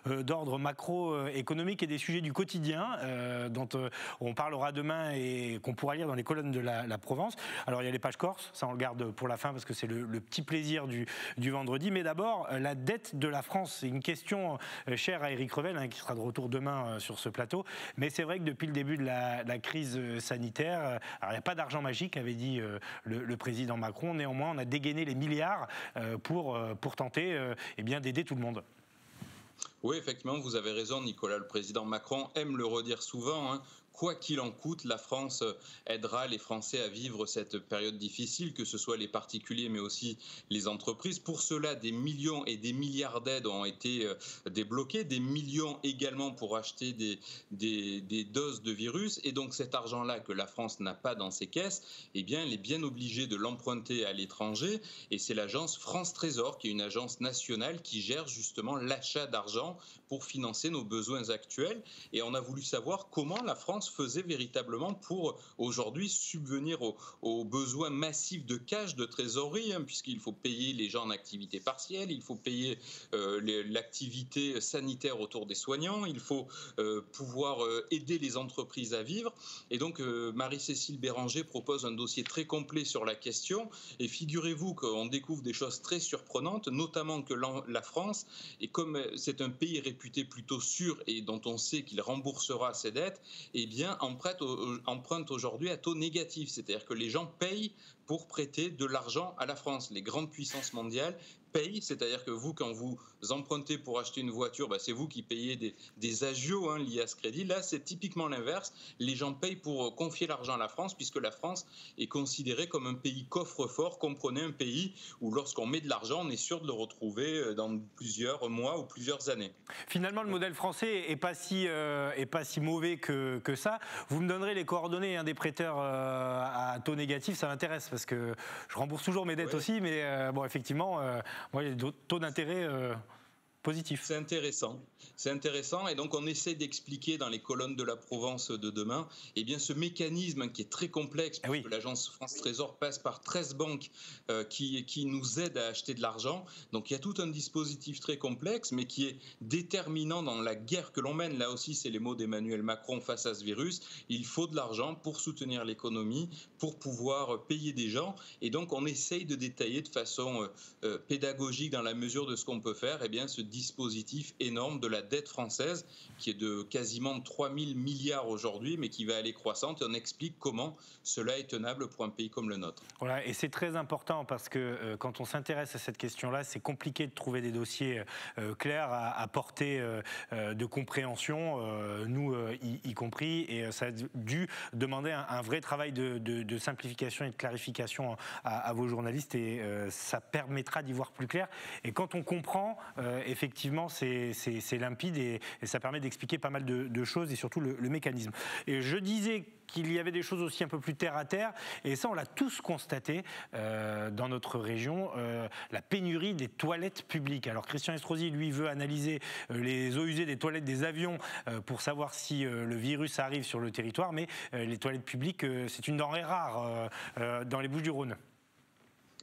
d'ordre macroéconomique et des sujets du quotidien dont on parlera demain et qu'on pourra lire dans les colonnes de la Provence. Alors il y a les pages corse, ça on le garde pour la fin parce que c'est le petit plaisir du vendredi. Mais d'abord, la dette de la France, c'est une question chère à Éric Revel, qui sera de retour demain sur ce plateau. Mais c'est vrai que depuis le début de la crise sanitaire, alors il n'y a pas d'argent magique, avait dit le président Macron. Néanmoins, on a dégainé les milliards pour tenter d'aider tout le monde. Oui, effectivement, vous avez raison, Nicolas. Le président Macron aime le redire souvent. quoi qu'il en coûte, la France aidera les Français à vivre cette période difficile, que ce soit les particuliers mais aussi les entreprises. Pour cela, des millions et des milliards d'aides ont été débloqués, des millions également pour acheter des doses de virus. Et donc cet argent-là que la France n'a pas dans ses caisses, eh bien, elle est bien obligée de l'emprunter à l'étranger. Et c'est l'agence France Trésor, qui est une agence nationale qui gère justement l'achat d'argent pour financer nos besoins actuels. Et on a voulu savoir comment la France faisait véritablement pour aujourd'hui subvenir aux besoins massifs de cash, de trésorerie, puisqu'il faut payer les gens en activité partielle, il faut payer l'activité sanitaire autour des soignants, il faut pouvoir aider les entreprises à vivre. Et donc Marie-Cécile Béranger propose un dossier très complet sur la question. Et figurez-vous qu'on découvre des choses très surprenantes, notamment que la France, et comme c'est un pays réputé plutôt sûr et dont on sait qu'il remboursera ses dettes, eh bien emprunte aujourd'hui à taux négatif. C'est-à-dire que les gens payent pour prêter de l'argent à la France. Les grandes puissances mondiales payent, c'est-à-dire que vous, quand vous empruntez pour acheter une voiture, c'est vous qui payez des agios liés à ce crédit. Là, c'est typiquement l'inverse. Les gens payent pour confier l'argent à la France, puisque la France est considérée comme un pays coffre-fort. Comprenez un pays où lorsqu'on met de l'argent, on est sûr de le retrouver dans plusieurs mois ou plusieurs années. Finalement, le modèle français est pas si mauvais que ça. Vous me donnerez les coordonnées des prêteurs à taux négatif, ça m'intéresse, parce que je rembourse toujours mes dettes aussi, mais bon, effectivement, moi, il y a des taux d'intérêt positif. C'est intéressant et donc on essaie d'expliquer dans les colonnes de la Provence de demain ce mécanisme qui est très complexe, puisque l'agence France Trésor passe par 13 banques qui nous aident à acheter de l'argent. Donc il y a tout un dispositif très complexe, mais qui est déterminant dans la guerre que l'on mène. Là aussi, c'est les mots d'Emmanuel Macron face à ce virus. Il faut de l'argent pour soutenir l'économie, pour pouvoir payer des gens. Et donc on essaye de détailler de façon pédagogique, dans la mesure de ce qu'on peut faire, ce dispositif énorme de la dette française, qui est de quasiment 3 000 milliards aujourd'hui, mais qui va aller croissante. Et on explique comment cela est tenable pour un pays comme le nôtre. Voilà, et c'est très important, parce que quand on s'intéresse à cette question-là, c'est compliqué de trouver des dossiers clairs à portée de compréhension, nous y compris, et ça a dû demander un vrai travail de simplification et de clarification à vos journalistes, et ça permettra d'y voir plus clair. Et quand on comprend, effectivement, c'est limpide, et ça permet d'expliquer pas mal de choses, et surtout le mécanisme. Et je disais qu'il y avait des choses aussi un peu plus terre à terre, et ça on l'a tous constaté dans notre région, la pénurie des toilettes publiques. Alors Christian Estrosi, lui, veut analyser les eaux usées des toilettes des avions pour savoir si le virus arrive sur le territoire, mais les toilettes publiques, c'est une denrée rare dans les Bouches-du-Rhône.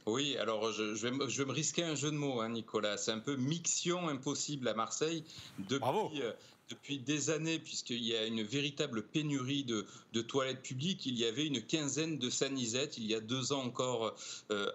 Oui, alors je vais me risquer un jeu de mots, Nicolas. C'est un peu mission impossible à Marseille depuis des années, puisqu'il y a une véritable pénurie de toilettes publiques. Il y avait une quinzaine de sanisettes il y a 2 ans encore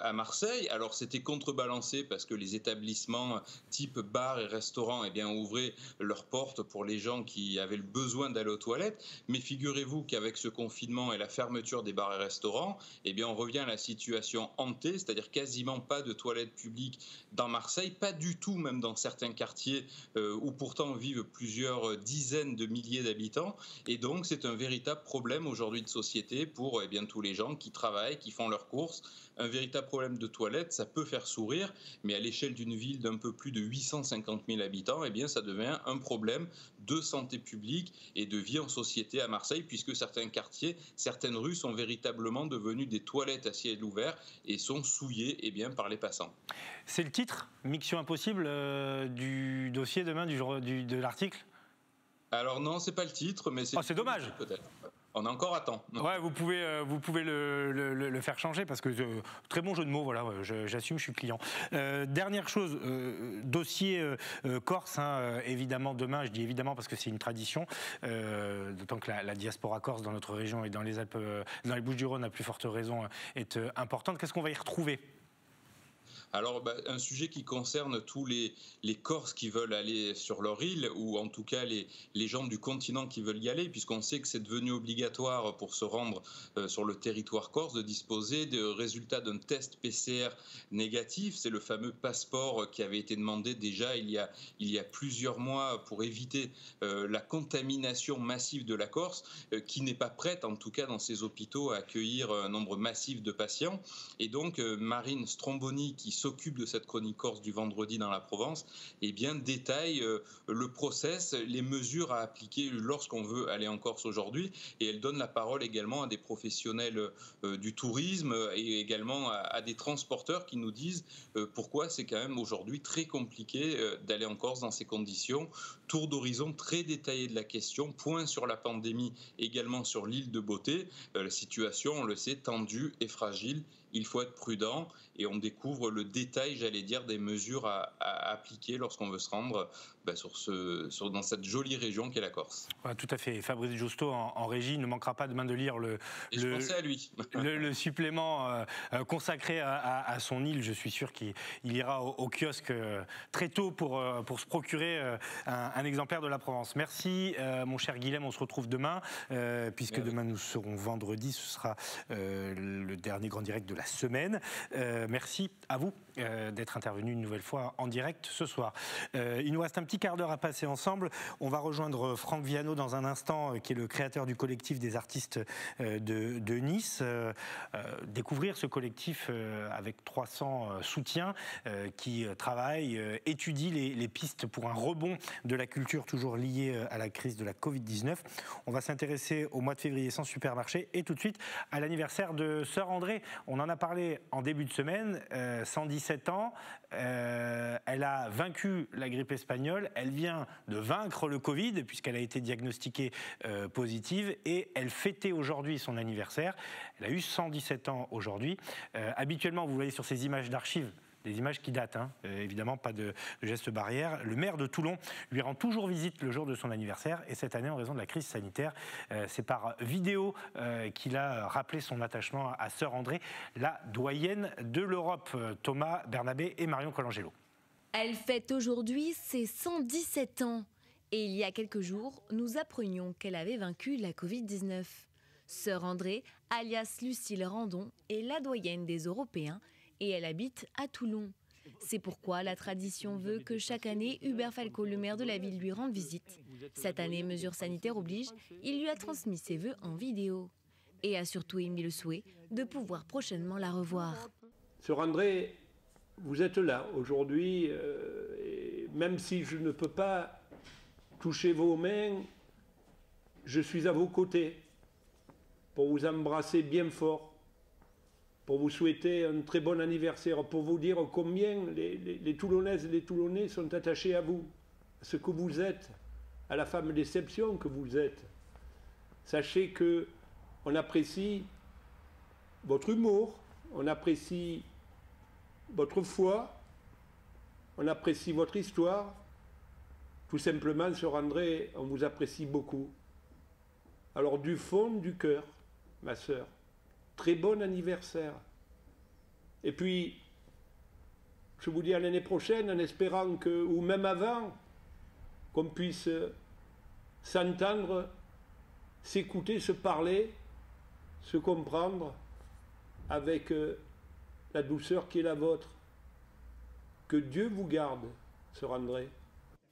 à Marseille. Alors c'était contrebalancé parce que les établissements type bars et restaurants ouvraient leurs portes pour les gens qui avaient le besoin d'aller aux toilettes. Mais figurez-vous qu'avec ce confinement et la fermeture des bars et restaurants, on revient à la situation hantée, c'est-à-dire quasiment pas de toilettes publiques dans Marseille, pas du tout même dans certains quartiers où pourtant vivent plusieurs dizaines de milliers d'habitants. Et donc c'est un véritable problème aujourd'hui de société pour tous les gens qui travaillent, qui font leurs courses. Un véritable problème de toilettes, ça peut faire sourire, mais à l'échelle d'une ville d'un peu plus de 850 000 habitants, ça devient un problème de santé publique et de vie en société à Marseille, puisque certains quartiers, certaines rues sont véritablement devenues des toilettes à ciel ouvert et sont souillées par les passants. C'est le titre, Mission impossible, du dossier demain, de l'article ? Alors non, c'est pas le titre, mais c'est dommage. Peut-être. On a encore à temps. Ouais, vous pouvez le faire changer, parce que très bon jeu de mots, voilà, j'assume, je suis client. Dernière chose, dossier corse, évidemment demain, je dis évidemment parce que c'est une tradition, d'autant que la diaspora corse dans notre région et dans les Alpes, dans les Bouches-du-Rhône à plus forte raison, est importante. Qu'est-ce qu'on va y retrouver ? Alors, un sujet qui concerne tous les Corses qui veulent aller sur leur île, ou en tout cas les gens du continent qui veulent y aller, puisqu'on sait que c'est devenu obligatoire pour se rendre sur le territoire corse de disposer de résultats d'un test PCR négatif. C'est le fameux passeport qui avait été demandé déjà il y a plusieurs mois pour éviter la contamination massive de la Corse, qui n'est pas prête, en tout cas dans ses hôpitaux, à accueillir un nombre massif de patients. Et donc, Marine Stromboni, qui s'occupe de cette chronique corse du vendredi dans la Provence, eh bien, détaille le process, les mesures à appliquer lorsqu'on veut aller en Corse aujourd'hui. Et elle donne la parole également à des professionnels du tourisme et également à des transporteurs qui nous disent pourquoi c'est quand même aujourd'hui très compliqué d'aller en Corse dans ces conditions. Tour d'horizon très détaillé de la question, point sur la pandémie, également sur l'île de Beauté. La situation, on le sait, tendue et fragile. Il faut être prudent et on découvre le détail, j'allais dire, des mesures à appliquer lorsqu'on veut se rendre dans cette jolie région qu'est la Corse. Ouais, tout à fait. Fabrice Justo en régie ne manquera pas demain de lire je pensais à lui. le supplément consacré à son île. Je suis sûr qu'il ira au kiosque très tôt pour se procurer un exemplaire de la Provence. Merci mon cher Guilhem, on se retrouve demain puisque demain nous serons vendredi, ce sera le dernier grand direct de la semaine. Merci à vous d'être intervenu une nouvelle fois en direct ce soir. Il nous reste un petit quart d'heure à passer ensemble. On va rejoindre Franck Viano dans un instant, qui est le créateur du collectif des artistes de Nice. Découvrir ce collectif avec 300 soutiens qui travaillent, étudient les pistes pour un rebond de la culture toujours liée à la crise de la Covid-19. On va s'intéresser au mois de février sans supermarché et tout de suite à l'anniversaire de Sœur André. On en a parlé en début de semaine, 117 ans. Elle a vaincu la grippe espagnole, elle vient de vaincre le Covid puisqu'elle a été diagnostiquée positive et elle fêtait aujourd'hui son anniversaire. Elle a eu 117 ans aujourd'hui. Habituellement, vous voyez sur ces images d'archives, des images qui datent, évidemment pas de gestes barrières. Le maire de Toulon lui rend toujours visite le jour de son anniversaire et cette année, en raison de la crise sanitaire, c'est par vidéo qu'il a rappelé son attachement à Sœur André, la doyenne de l'Europe. Thomas Bernabé et Marion Colangelo. Elle fête aujourd'hui ses 117 ans. Et il y a quelques jours, nous apprenions qu'elle avait vaincu la Covid-19. Sœur André, alias Lucille Randon, est la doyenne des Européens et elle habite à Toulon. C'est pourquoi la tradition veut que chaque année, Hubert Falco, le maire de la ville, lui rende visite. Cette année, mesures sanitaires oblige, il lui a transmis ses vœux en vidéo. Et a surtout émis le souhait de pouvoir prochainement la revoir. Sœur André, vous êtes là aujourd'hui, et même si je ne peux pas toucher vos mains, je suis à vos côtés pour vous embrasser bien fort, pour vous souhaiter un très bon anniversaire, pour vous dire combien les Toulonnaises et les Toulonnais sont attachés à vous, à ce que vous êtes, à la femme d'exception que vous êtes. Sachez que on apprécie votre humour, on apprécie votre foi, on apprécie votre histoire. Tout simplement, Sœur André, on vous apprécie beaucoup. Alors du fond du cœur, ma sœur, très bon anniversaire. Et puis, je vous dis à l'année prochaine, en espérant que, ou même avant, qu'on puisse s'entendre, s'écouter, se parler, se comprendre avec la douceur qui est la vôtre. Que Dieu vous garde, Sœur André.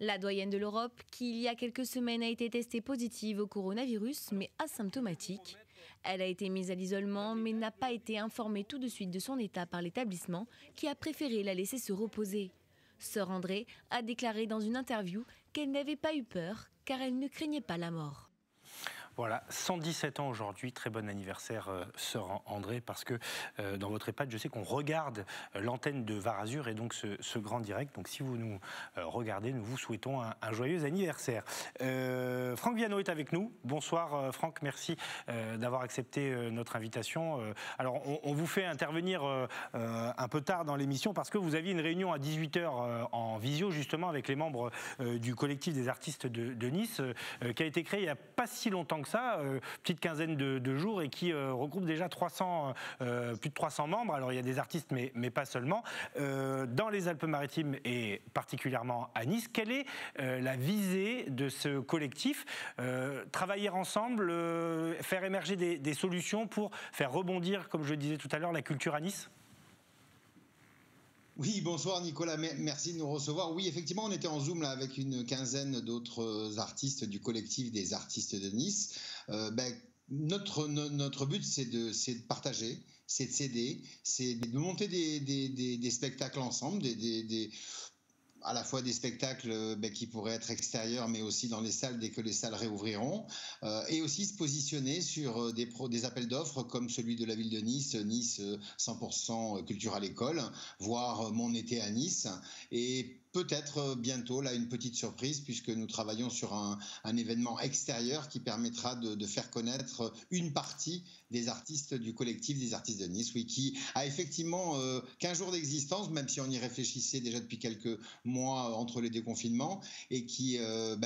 La doyenne de l'Europe, qui il y a quelques semaines a été testée positive au coronavirus, mais asymptomatique. Elle a été mise à l'isolement, mais n'a pas été informée tout de suite de son état par l'établissement, qui a préféré la laisser se reposer. Sœur André a déclaré dans une interview qu'elle n'avait pas eu peur, car elle ne craignait pas la mort. Voilà, 117 ans aujourd'hui, très bon anniversaire Sœur André, parce que dans votre EHPAD, je sais qu'on regarde l'antenne de Var Azur et donc ce grand direct. Donc si vous nous regardez, nous vous souhaitons un joyeux anniversaire. Franck Viano est avec nous. Bonsoir Franck, merci d'avoir accepté notre invitation. Alors on vous fait intervenir un peu tard dans l'émission parce que vous aviez une réunion à 18h en visio justement avec les membres du collectif des artistes de Nice, qui a été créé il n'y a pas si longtemps que que ça, petite quinzaine de jours, et qui regroupe déjà plus de 300 membres. Alors il y a des artistes, mais pas seulement. Dans les Alpes-Maritimes et particulièrement à Nice, quelle est la visée de ce collectif? Travailler ensemble, faire émerger des solutions pour faire rebondir, comme je le disais tout à l'heure, la culture à Nice? Oui, bonsoir Nicolas, merci de nous recevoir. Oui, effectivement, on était en Zoom là, avec une quinzaine d'autres artistes du collectif des artistes de Nice. Notre but, c'est de partager, c'est de s'aider, c'est de monter des spectacles ensemble, à la fois des spectacles qui pourraient être extérieurs, mais aussi dans les salles dès que les salles réouvriront, et aussi se positionner sur des appels d'offres comme celui de la ville de Nice, Nice 100% culture à l'école, voire Mon été à Nice, et peut-être bientôt là une petite surprise puisque nous travaillons sur un événement extérieur qui permettra de faire connaître une partie des artistes du collectif des artistes de Nice, oui, qui a effectivement 15 jours d'existence, même si on y réfléchissait déjà depuis quelques mois entre les déconfinements, et qui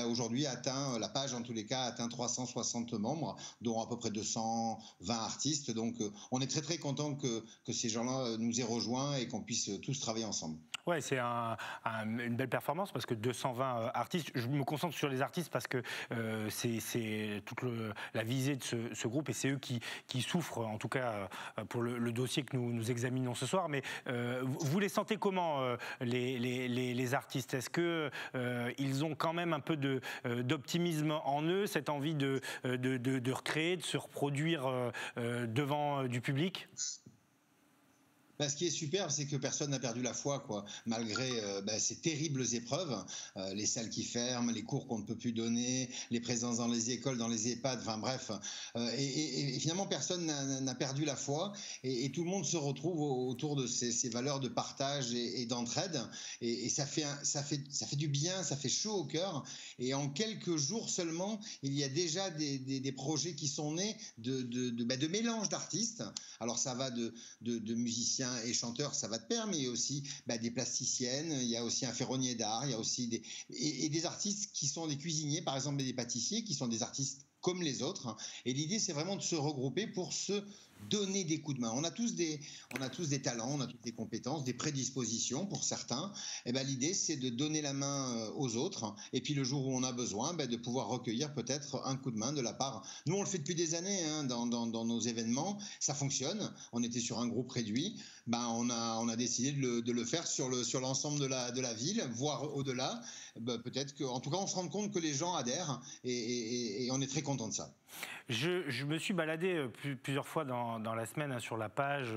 aujourd'hui atteint, la page en tous les cas, atteint 360 membres, dont à peu près 220 artistes. Donc on est très très content que ces gens-là nous aient rejoints et qu'on puisse tous travailler ensemble. Ouais, c'est une belle performance parce que 220 artistes, je me concentre sur les artistes parce que c'est toute la visée de ce groupe et c'est eux qui souffrent, en tout cas pour le dossier que nous examinons ce soir. Mais vous les sentez comment, les artistes? Est-ce qu'ils ont quand même un peu d'optimisme en eux, cette envie de recréer, de se reproduire devant du public? Ce qui est superbe, c'est que personne n'a perdu la foi, quoi. Malgré ces terribles épreuves, les salles qui ferment, les cours qu'on ne peut plus donner, les présences dans les écoles, dans les EHPAD, enfin bref. Et finalement, personne n'a perdu la foi et tout le monde se retrouve autour de ces valeurs de partage et d'entraide. Et ça fait du bien, ça fait chaud au cœur. Et en quelques jours seulement, il y a déjà des projets qui sont nés de mélange d'artistes. Alors ça va de musiciens et chanteurs, ça va de pair, mais il y a aussi des plasticiennes, il y a aussi un ferronnier d'art, il y a aussi des artistes qui sont des cuisiniers, par exemple, et des pâtissiers, qui sont des artistes comme les autres. Et l'idée, c'est vraiment de se regrouper pour se donner des coups de main. On a tous des talents, on a toutes des compétences, des prédispositions pour certains. Et l'idée, c'est de donner la main aux autres. Et puis le jour où on a besoin, de pouvoir recueillir peut-être un coup de main de la part. Nous, on le fait depuis des années dans nos événements. Ça fonctionne. On était sur un groupe réduit. On a décidé de le faire sur l'ensemble de la ville, voire au-delà. Peut-être qu'en tout cas, on se rend compte que les gens adhèrent et on est très content de ça. Je me suis baladé plusieurs fois dans la semaine sur la page,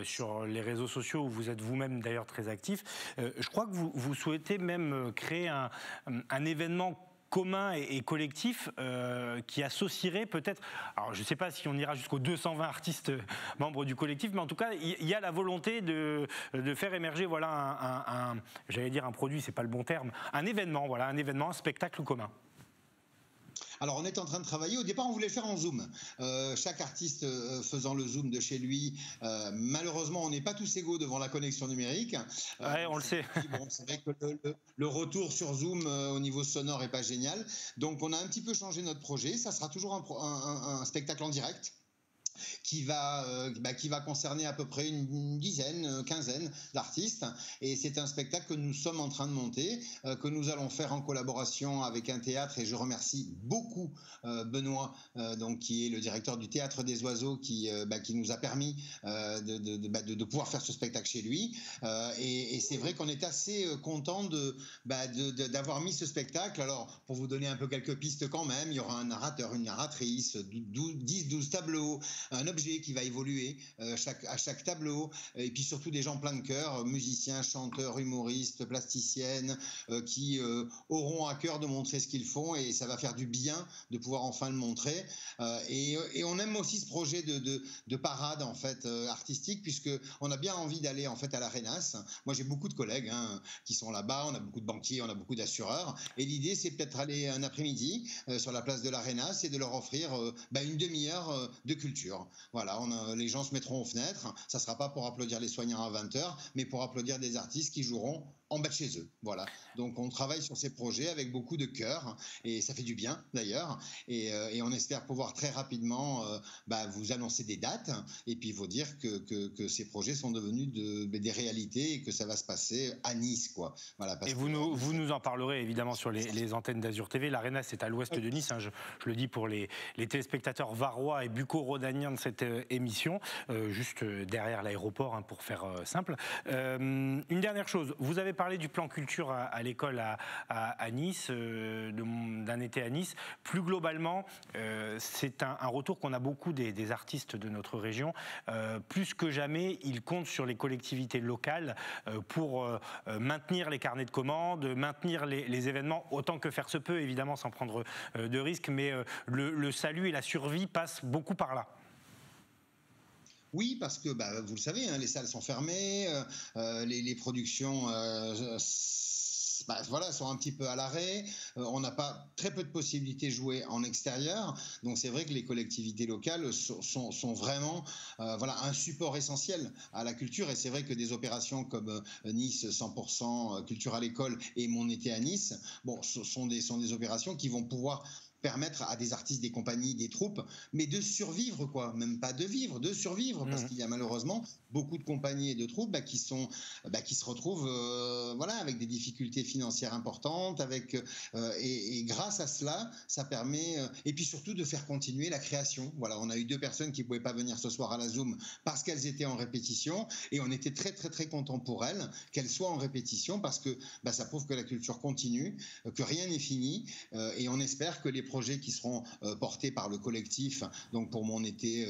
sur les réseaux sociaux où vous êtes vous-même d'ailleurs très actif. Je crois que vous souhaitez même créer un événement commun et collectif qui associerait peut-être, alors je ne sais pas si on ira jusqu'aux 220 artistes membres du collectif, mais en tout cas il y a la volonté de faire émerger j'allais dire un produit, c'est pas le bon terme, un événement, un spectacle commun. Alors on est en train de travailler, au départ on voulait le faire en Zoom, chaque artiste faisant le Zoom de chez lui. Malheureusement on n'est pas tous égaux devant la connexion numérique. Ouais, on le sait. Bon, c'est vrai que le retour sur Zoom au niveau sonore n'est pas génial, donc on a un petit peu changé notre projet, ça sera toujours un spectacle en direct. Qui va concerner à peu près une dizaine, quinzaine d'artistes. Et c'est un spectacle que nous sommes en train de monter, que nous allons faire en collaboration avec un théâtre. Et je remercie beaucoup Benoît, qui est le directeur du Théâtre des Oiseaux, qui nous a permis de pouvoir faire ce spectacle chez lui. Et c'est vrai qu'on est assez content d'avoir mis ce spectacle. Alors, pour vous donner un peu quelques pistes quand même, il y aura un narrateur, une narratrice, 10-12 tableaux, un objet qui va évoluer à chaque tableau, et puis surtout des gens plein de cœur, musiciens, chanteurs, humoristes, plasticiennes, qui auront à cœur de montrer ce qu'ils font, et ça va faire du bien de pouvoir enfin le montrer. Et on aime aussi ce projet de parade en fait artistique, puisque on a bien envie d'aller en fait à l'Arenas. Moi j'ai beaucoup de collègues qui sont là-bas, on a beaucoup de banquiers, on a beaucoup d'assureurs, et l'idée c'est peut-être aller un après-midi sur la place de l'Arenas et de leur offrir une demi-heure de culture. Voilà, les gens se mettront aux fenêtres. Ça ne sera pas pour applaudir les soignants à 20h, mais pour applaudir des artistes qui joueront en bas de chez eux. Voilà. Donc on travaille sur ces projets avec beaucoup de cœur et ça fait du bien d'ailleurs. Et on espère pouvoir très rapidement vous annoncer des dates et puis vous dire que ces projets sont devenus des réalités et que ça va se passer à Nice, quoi. Voilà, et vous nous en parlerez évidemment sur les antennes d'Azur TV. L'Arena, c'est à l'ouest de Nice. Hein, je le dis pour les téléspectateurs varois et bucco-rhodaniens de cette émission, juste derrière l'aéroport, hein, pour faire simple. Une dernière chose, vous avez parlé du plan culture à l'école à Nice, d'un été à Nice. Plus globalement, c'est un retour qu'on a beaucoup des artistes de notre région. Plus que jamais, ils comptent sur les collectivités locales pour maintenir les carnets de commandes, maintenir les événements autant que faire se peut, évidemment sans prendre de risques, mais le salut et la survie passent beaucoup par là. Oui, parce que vous le savez, hein, les salles sont fermées, les productions sont un petit peu à l'arrêt. On n'a pas très peu de possibilités de jouer en extérieur. Donc c'est vrai que les collectivités locales sont vraiment un support essentiel à la culture. Et c'est vrai que des opérations comme Nice 100% culture à l'école et Mon été à Nice, sont des opérations qui vont pouvoir permettre à des artistes, des compagnies, des troupes, mais de survivre, quoi. Même pas de vivre, de survivre, parce qu'il y a malheureusement beaucoup de compagnies et de troupes qui se retrouvent avec des difficultés financières importantes, et grâce à cela, ça permet, et puis surtout de faire continuer la création. Voilà, on a eu 2 personnes qui ne pouvaient pas venir ce soir à la Zoom parce qu'elles étaient en répétition, et on était très très très contents pour elles qu'elles soient en répétition, parce que ça prouve que la culture continue, que rien n'est fini, et on espère que les projets qui seront portés par le collectif, donc pour Mon été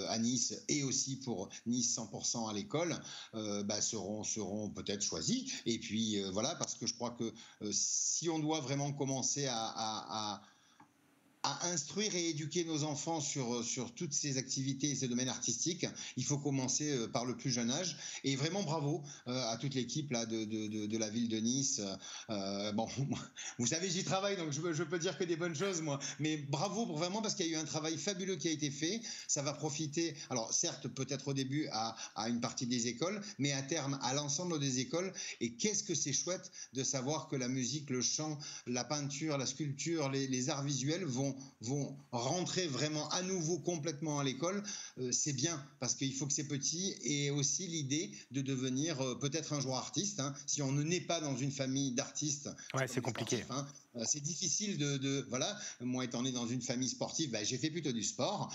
à Nice et aussi pour Nice 100% à l'école, seront peut-être choisis. Et puis parce que je crois que si on doit vraiment commencer à instruire et éduquer nos enfants sur toutes ces activités et ces domaines artistiques, il faut commencer par le plus jeune âge. Et vraiment bravo à toute l'équipe là de la ville de Nice. Vous savez, j'y travaille, donc je peux dire que des bonnes choses, moi. Mais bravo vraiment, parce qu'il y a eu un travail fabuleux qui a été fait. Ça va profiter, alors certes, peut-être au début à une partie des écoles, mais à terme à l'ensemble des écoles. Et qu'est-ce que c'est chouette de savoir que la musique, le chant, la peinture, la sculpture, les arts visuels vont rentrer vraiment à nouveau complètement à l'école. C'est bien, parce qu'il faut que ces petits aient aussi l'idée de devenir peut-être un jour artiste, hein. Si on ne naît pas dans une famille d'artistes, c'est compliqué. Sportifs, hein. C'est difficile moi étant né dans une famille sportive, j'ai fait plutôt du sport.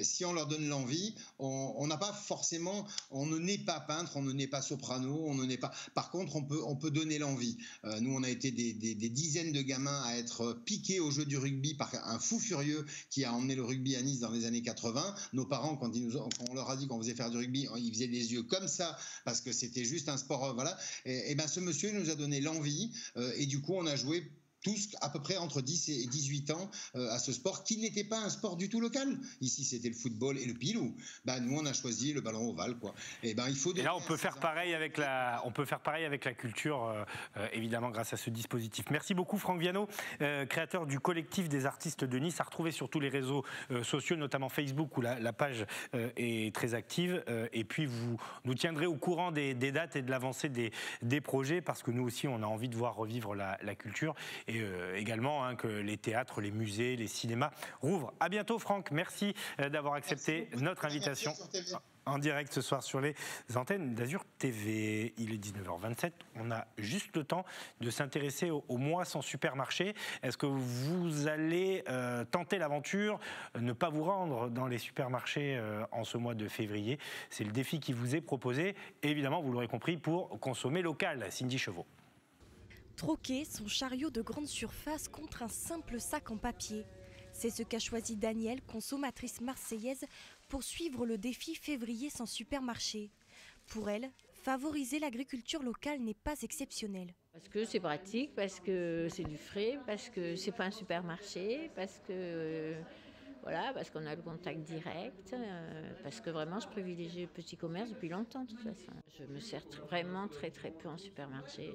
Si on leur donne l'envie, on n'a pas forcément, on ne naît pas peintre, on ne naît pas soprano, on ne naît pas. Par contre, on peut donner l'envie. Nous, on a été des dizaines de gamins à être piqués au jeu du rugby par un fou furieux qui a emmené le rugby à Nice dans les années 80. Nos parents, quand on leur a dit qu'on faisait faire du rugby, ils faisaient des yeux comme ça parce que c'était juste un sport, Et ce monsieur nous a donné l'envie, et du coup, on a joué tous à peu près entre 10 et 18 ans à ce sport qui n'était pas un sport du tout local. Ici, c'était le football et le pilou. Nous, on a choisi le ballon ovale, quoi. Et il faut. Et là, on peut faire pareil avec la culture, évidemment, grâce à ce dispositif. Merci beaucoup, Franck Viano, créateur du collectif des artistes de Nice, à retrouver sur tous les réseaux sociaux, notamment Facebook, où la page est très active. Et puis, vous nous tiendrez au courant des dates et de l'avancée des projets, parce que nous aussi, on a envie de voir revivre la culture. Et également que les théâtres, les musées, les cinémas rouvrent. À bientôt, Franck. Merci d'avoir accepté notre invitation en direct ce soir sur les antennes d'Azur TV. Il est 19h27. On a juste le temps de s'intéresser au mois sans supermarché. Est-ce que vous allez tenter l'aventure, ne pas vous rendre dans les supermarchés en ce mois de février? C'est le défi qui vous est proposé. Et évidemment, vous l'aurez compris, pour consommer local. Cindy Chevaux. Troquer son chariot de grande surface contre un simple sac en papier. C'est ce qu'a choisi Danielle, consommatrice marseillaise, pour suivre le défi février sans supermarché. Pour elle, favoriser l'agriculture locale n'est pas exceptionnel. Parce que c'est pratique, parce que c'est du frais, parce que c'est pas un supermarché, parce que parce qu'on a le contact direct, parce que vraiment je privilégie le petit commerce depuis longtemps de toute façon. Je me sers vraiment très très peu en supermarché.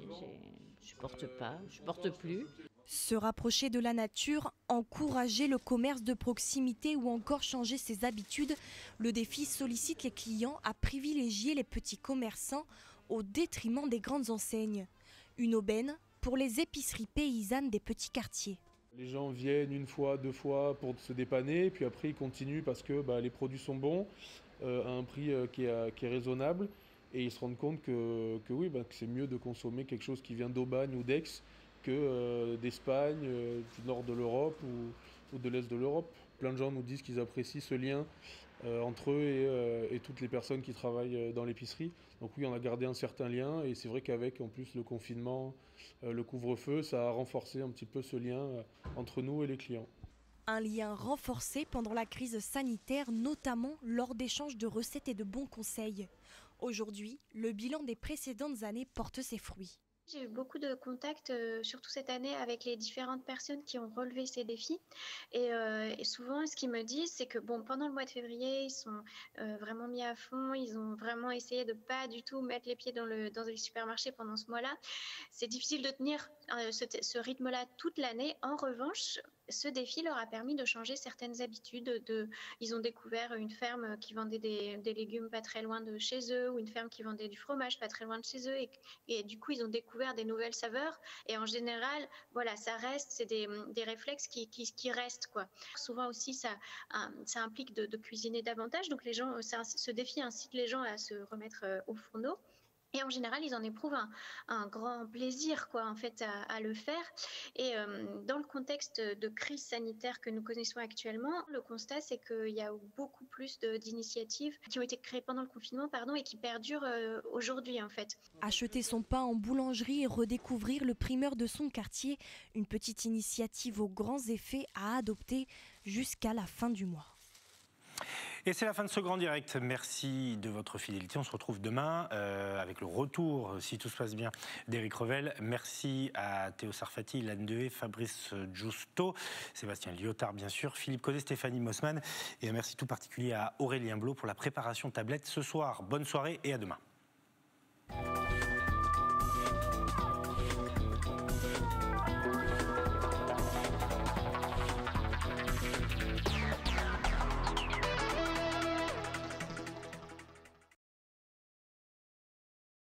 Je porte plus. Se rapprocher de la nature, encourager le commerce de proximité ou encore changer ses habitudes, le défi sollicite les clients à privilégier les petits commerçants au détriment des grandes enseignes. Une aubaine pour les épiceries paysannes des petits quartiers. Les gens viennent une fois, 2 fois pour se dépanner, puis après ils continuent parce que les produits sont bons, à un prix qui est raisonnable, et ils se rendent compte que c'est mieux de consommer quelque chose qui vient d'Aubagne ou d'Aix que d'Espagne, du nord de l'Europe ou de l'est de l'Europe. Plein de gens nous disent qu'ils apprécient ce lien entre eux et toutes les personnes qui travaillent dans l'épicerie. Donc oui, on a gardé un certain lien, et c'est vrai qu'avec en plus le confinement, le couvre-feu, ça a renforcé un petit peu ce lien entre nous et les clients. Un lien renforcé pendant la crise sanitaire, notamment lors d'échanges de recettes et de bons conseils. Aujourd'hui, le bilan des précédentes années porte ses fruits. J'ai eu beaucoup de contacts, surtout cette année, avec les différentes personnes qui ont relevé ces défis. Et souvent, ce qu'ils me disent, c'est que pendant le mois de février, ils sont vraiment mis à fond. Ils ont vraiment essayé de pas du tout mettre les pieds dans les supermarchés pendant ce mois-là. C'est difficile de tenir ce rythme-là toute l'année. En revanche, ce défi leur a permis de changer certaines habitudes. Ils ont découvert une ferme qui vendait des légumes pas très loin de chez eux, ou une ferme qui vendait du fromage pas très loin de chez eux, et du coup ils ont découvert des nouvelles saveurs. Et en général, voilà, ça reste, c'est des réflexes qui restent, quoi. Souvent aussi ça implique de cuisiner davantage, donc les gens, ce défi incite les gens à se remettre au fourneau. Et en général, ils en éprouvent un grand plaisir, en fait, à le faire. Et dans le contexte de crise sanitaire que nous connaissons actuellement, le constat, c'est qu'il y a beaucoup plus d'initiatives qui ont été créées pendant le confinement, et qui perdurent aujourd'hui, en fait. Acheter son pain en boulangerie et redécouvrir le primeur de son quartier, une petite initiative aux grands effets à adopter jusqu'à la fin du mois. Et c'est la fin de ce grand direct. Merci de votre fidélité. On se retrouve demain avec le retour, si tout se passe bien, d'Éric Revel. Merci à Théo Sarfati, Ilan Dehé, Fabrice Giusto, Sébastien Lyotard, bien sûr, Philippe Caudet, Stéphanie Mossman. Et un merci tout particulier à Aurélien Blot pour la préparation tablette ce soir. Bonne soirée et à demain.